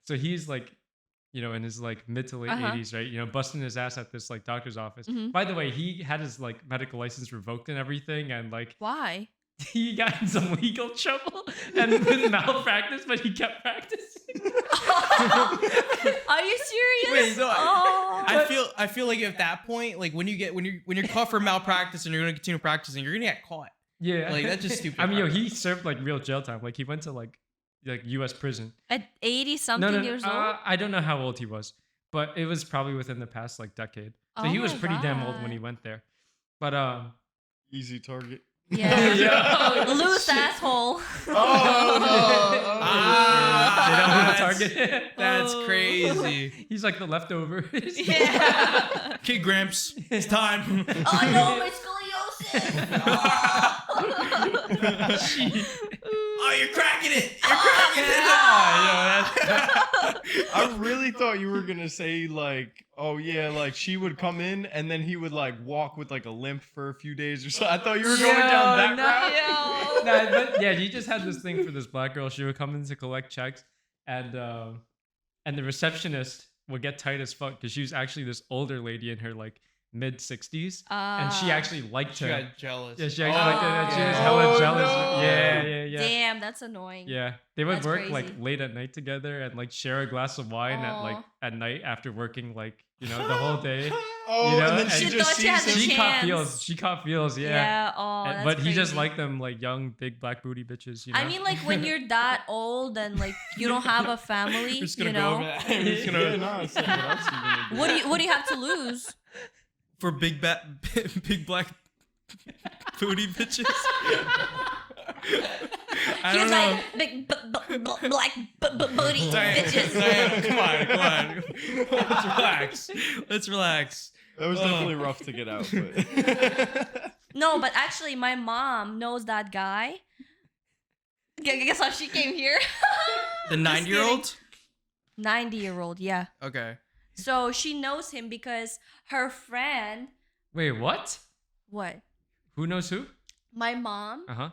so he's like, in his like mid to late Uh-huh. 80s, right? Busting his ass at this like doctor's office. Mhm. By the way, he had his like medical license revoked and everything, and like Why? he got in some legal trouble and with malpractice, but he kept practicing. Are you serious? Wait, no, Oh. I feel like at that point, like when you're caught for malpractice and you're gonna continue practicing, you're gonna get caught. Yeah, Like, that's just stupid. I mean, he served like real jail time. Like he went to like U.S. prison. At 80 something years old? I don't know how old he was, but it was probably within the past like decade. So he Oh was my pretty damn old when God. he went there. But Easy target. Yeah. Yo, Loose shit. asshole. They don't want to that's- target. That's Oh. crazy. He's like the leftovers. Yeah. Okay, Gramps, it's time. Oh no, my explosive. Oh, you're cracking it. You're cracking it. I really thought you were gonna say like, oh yeah, like she would come in and then he would like walk with like a limp for a few days or so. I thought you were going down that route. Yo. Nah, but yeah, he just had this thing for this black girl. She would come in to collect checks, and the receptionist would get tight as fuck because she was actually this older lady in her like mid 60s, and she actually liked She her. got jealous. Yeah, she actually liked it, and she was Oh, hella no. jealous. Oh. Yeah. Damn, that's annoying. Yeah, they would That's work like crazy. late at night together and like share a glass of wine Aw. at night after working like the whole day. Oh, You know, and then and she She just thought she had sees the him. She caught chance. feels. She caught feels. Yeah. Yeah. Oh, And- that's but he just crazy. liked them like young, big black booty bitches. You know. I mean, like when you're that old and like you don't have a family, We're just you gonna go over know. that. We're just gonna Yeah, no, it's like, what else are you gonna do? What do you have to lose? for big black booty bitches. I don't He's know. like big black booty Diana, bitches. Diana, come on. Let's relax. Let's relax. That was definitely rough to get out. But No, but actually, my mom knows that guy. Guess how she came here? The 90-year-old? 90-year-old, yeah. Okay. So she knows him because her friend. Wait, what? What? Who knows who? My mom Uh huh.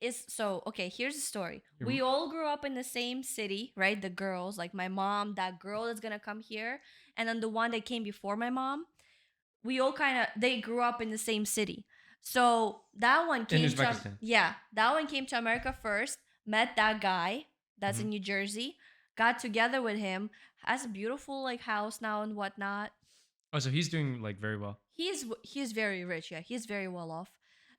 is so okay. Here's the story. Your We all grew up in the same city, right? The girls, like my mom, that girl that's gonna come here, and then the one that came before my mom. We all they grew up in the same city. So that one came to Uzbekistan. that one came to America first. Met that guy that's in New Jersey. Got together with him. Has a beautiful like house now and whatnot. Oh, so he's doing like very well. He's very rich. Yeah, he's very well off.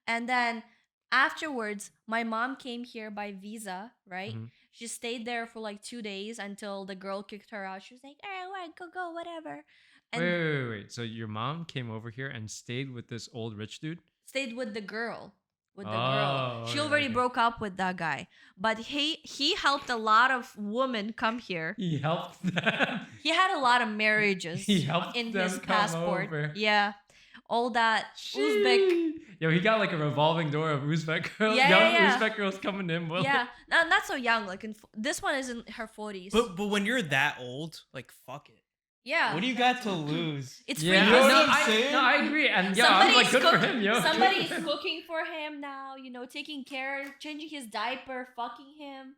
And then afterwards, my mom came here by visa, right? Mhm. She stayed there for like 2 days until the girl kicked her out. She was like, "All right, go, whatever," and Wait. So your mom came over here and stayed with this old rich dude? stayed with the girl. With the Oh, girl, she okay, already okay. broke up with that guy, but he helped a lot of women come here. He helped them. He had a lot of marriages He helped in them his come passport. over. Yeah, all that Uzbek. Sheesh. Yo, he got like a revolving door of Uzbek girls. Yeah, young yeah, yeah. Uzbek girls coming in. Well, Yeah, not so young. Like this one is in her 40s. But when you're that old, like fuck it. Yeah, What do you got to lose? it's Yeah, free know pussy. what I'm saying? I agree. And yeah, I'm like, good for him, yo. Somebody's cooking for him now. You know, taking care, changing his diaper, fucking him.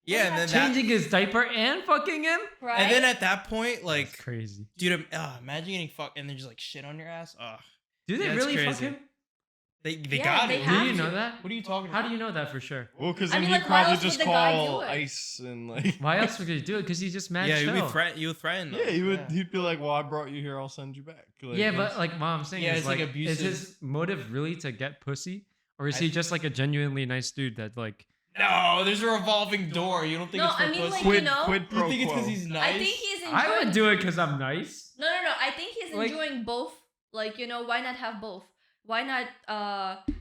Yeah, and then Changing his diaper and fucking him? Right. and then at that point, That's like, crazy. dude, imagine getting fucked and then just like shit on your ass. Ugh. Do they Yeah, it's really fuck crazy. him? They Yeah, got they it. have Do you to. know that? What are you talking How about? do you know that for sure? well, because I then mean, he'd like, why probably else would just the guy call do it? ICE and like. Why else would he do it? Because he's just mad Yeah, chill. you would threaten them. Yeah, he would. He'd be like, "Well, I brought you here. I'll send you back." Like, Yeah, it's- but like what I'm saying Yeah, is it's like like, is abusive. his motive really to get pussy? Or is I- he just like a genuinely nice dude that like No, there's a revolving door. You don't think No, it's for I mean, pussy? like, quid, you know, quid pro you think it's quo. because he's nice? I think he's enjoying. I would do it because I'm nice? No. I think he's Like- enjoying both. Like, you know, why not have both? Why not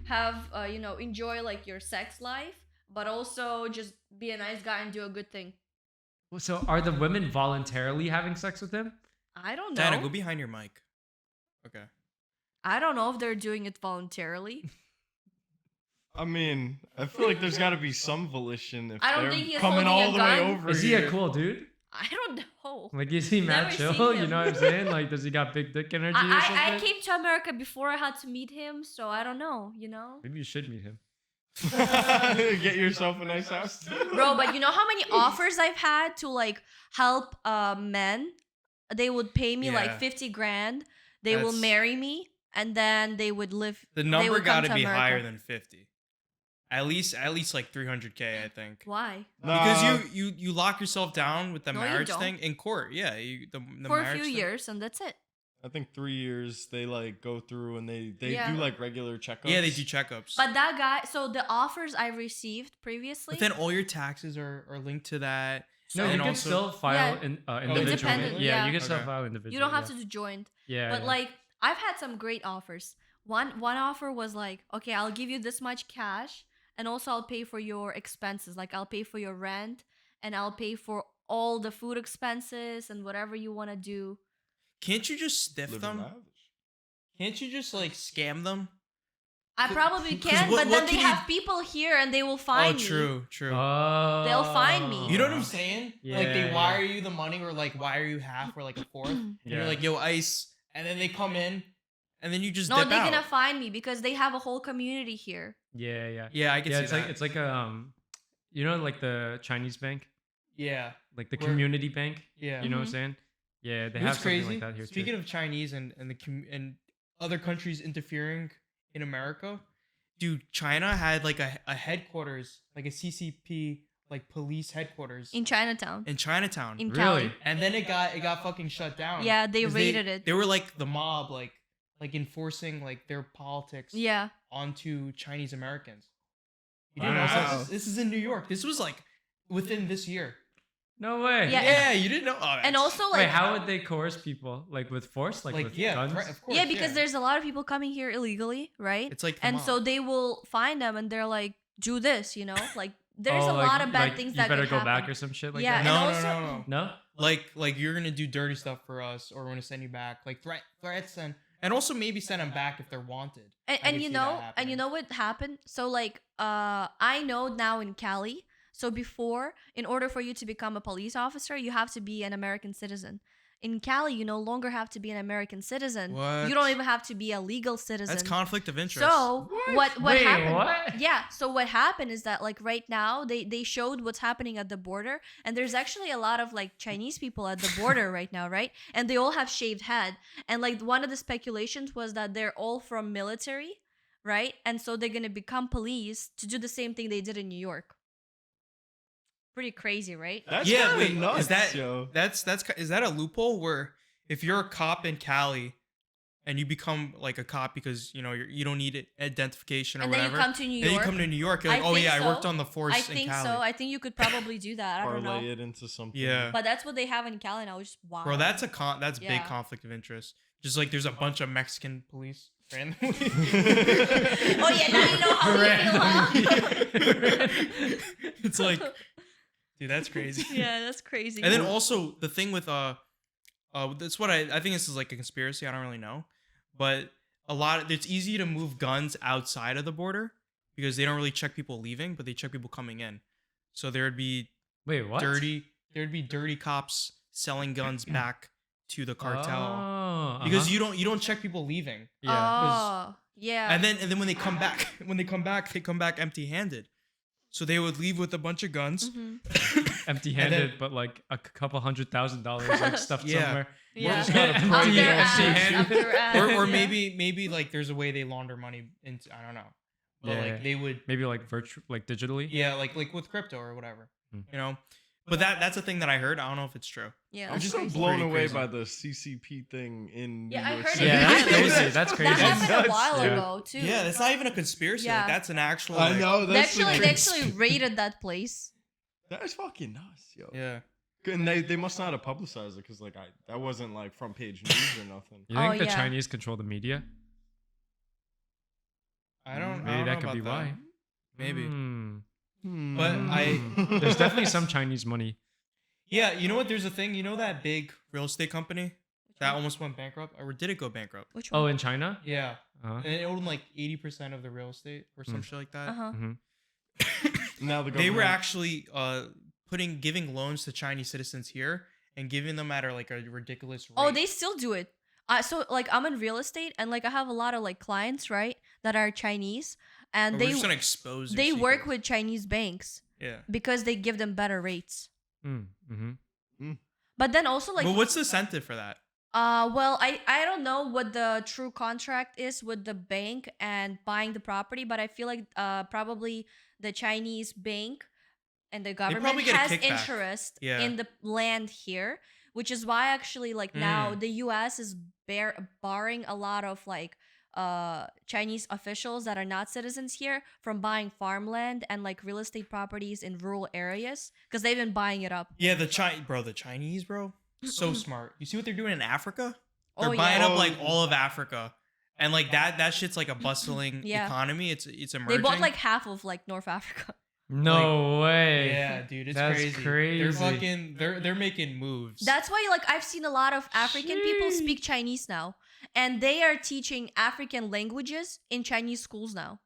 have you know, enjoy like your sex life, but also just be a nice guy and do a good thing. So are the women voluntarily having sex with him? I don't know. Diana, go behind your mic. Okay. I don't know if they're doing it voluntarily. I mean, I feel like there's got to be some volition if I don't they're think he's coming holding all a the way gun. over Is he here. a cool dude? I don't know. Like is he mad Never chill? seen You him. know what I'm saying? Like does he got big dick energy or something? I came to America before I had to meet him, so I don't know, you know? Maybe you should meet him. Get yourself a nice house. Bro, but you know how many offers I've had to like help men? They would pay me like Yeah. 50 grand. They will That's- marry me and then they would live. The they number would got come to to be America. higher than 50. At least like 300K, I think. Why? Because you lock yourself down with the No, you marriage don't. thing in court. Yeah, the For a marriage few thing. years and that's it. I think 3 years they like go through and they Yeah. do like regular checkups. Yeah, they do checkups. But that guy, so the offers I received previously. But then all your taxes are linked to that. No, And you can also- still file Yeah. individually. Independently, yeah. You can still Okay. file individually. you don't have yeah. to do joint. Yeah. But yeah. like I've had some great offers. One offer was like, okay, I'll give you this much cash and also I'll pay for your expenses. Like I'll pay for your rent and I'll pay for all the food expenses and whatever you want to do. Can't you just stiff Living them? lavish. Can't you just like scam them? I probably 'Cause can, what- but what then they can you- have people here and they will Oh, find me. true. Oh. They'll find me. You know what I'm saying? Like they Yeah, wire you the money, or like wire you half or like a fourth, and you're Yeah. like, yo, ice, and then they come in, and then you just No, dip they're out. gonna find me because they have a whole community here. Yeah. Yeah, I can see It's that. like you know, like the Chinese bank, yeah, like the Where- community bank. yeah. You know what I'm Mhm. saying? Yeah, they You know have what's something crazy? like that here Speaking too. of Chinese and and other countries interfering in America, dude, China had like a headquarters, like a CCP, like police headquarters In Chinatown. in Chinatown. In Really? Cali. And then it got fucking shut down. Yeah, they 'Cause raided it. They were like the mob, like enforcing like their politics Yeah. onto Chinese Americans. You didn't Wow. know this is in New York. This was like within this year. No way. Yeah, Yeah, you didn't know. Oh, And that's- also like Wait, how would they course people? Like with force? Like with yeah, guns? right, of course. yeah, because there's a lot of people coming here illegally, right? it's like the And mob. so they will find them and they're like, do this, you know? Like there's Oh, a like- lot of bad like, things you that better could go happen. back or some shit like Yeah, that. and no, also- no, no, no. No? Like you're gonna do dirty stuff for us, or we're gonna send you back, like threats, and also maybe send them back if they're wanted. I And can you see that know, and happening. you know what happened? So like I know now in Cali. So before, in order for you to become a police officer, you have to be an American citizen. In Cali, you no longer have to be an American citizen. What? You don't even have to be a legal citizen. That's conflict of interest. So what Wait, happened? what? Yeah. So what happened is that like right now they showed what's happening at the border, and there's actually a lot of like Chinese people at the border right now, right? And they all have shaved head, and like one of the speculations was that they're all from military, right? And so they're gonna become police to do the same thing they did in New York. Pretty crazy, right? That's yeah, kinda wait, nuts, is that yo. is that a loophole where if you're a cop in Cali and you become like a cop because you don't need identification or And then whatever, you come to New then you York. come to New York, you're I like, oh think yeah, I worked so. on the force I in think Cali. so. I think you could probably do that. I don't Parlay know. it into something. Yeah. But that's what they have in Cali now, which is wild. Bro, that's big Yeah. conflict of interest. Just like there's a bunch of Mexican police randomly. Oh yeah, now you know how we feel, huh? It's like, dude, that's crazy. Yeah, that's crazy. And then also the thing with that's what I think this is like a conspiracy. I don't really know, but it's easy to move guns outside of the border because they don't really check people leaving, but they check people coming in. So there'd be Wait, what? dirty cops selling guns back to the cartel Oh, because you don't check people leaving. Yeah. Oh, yeah. And then when they come back, they come back empty-handed. So they would leave with a bunch of guns. Mhm. Empty-handed, And then- but like a couple $100,000 like stuffed Yeah. somewhere. Yeah. just gotta Empty- pray Up you their don't ass, see empty-handed. up their ass. Or Yeah. maybe like there's a way they launder money into, I don't know. But Yeah. like they would, Maybe like virtual, like digitally. yeah, like with crypto or whatever, Hmm. you know. But that's a thing that I heard. I don't know if it's true. Yeah, I'm that's just so crazy. blown Pretty away crazy. by the CCP thing in Yeah, New I York heard City. it. Yeah, that's happened. crazy. That's crazy. That happened Nuts, a while dude. ago too. Yeah, that's not even a conspiracy. Yeah. Like that's an actual. I like- know. They That's actually raided that place. That's fucking nuts, yo. Yeah. And they must not have publicized it because like that wasn't like front page news or nothing. You think Oh, the yeah. Chinese control the media? I don't. Maybe I don't that know could be about why. Maybe. Hmm. But There's definitely some Chinese money. Yeah, you know what? There's a thing. You know that big real estate company that almost went bankrupt, or did it go bankrupt? Which one? Oh, in China? Yeah, Uh-huh. and it owned like 80% of the real estate or some Hmm. shit like that. Uh huh. Mhm. Now the They were government- actually giving loans to Chinese citizens here and giving them at like a ridiculous rate. Oh, they still do it. So like I'm in real estate and like I have a lot of like clients, right, that are Chinese, and Or we're they just gonna expose. your they work secrets. with Chinese banks Yeah. because they give them better rates. Mm-hmm. But then also like But what's the incentive for that? well, I don't know what the true contract is with the bank and buying the property, but I feel like probably the Chinese bank and the government probably get a has kickback. interest Yeah. in the land here, which is why actually like now Mm. the US is barring a lot of like Chinese officials that are not citizens here from buying farmland and like real estate properties in rural areas because they've been buying it up. Yeah, the Chinese, bro, so smart. You see what they're doing in Africa? They're Oh, buying yeah. up like all of Africa, and like that shit's like a bustling Yeah. economy. It's They emerging. bought like half of like North Africa. No way. yeah, dude, it's That's crazy. crazy. They're fucking they're making moves. That's why like I've seen a lot of African people Sheesh. speak Chinese now. and they are teaching African languages in Chinese schools now.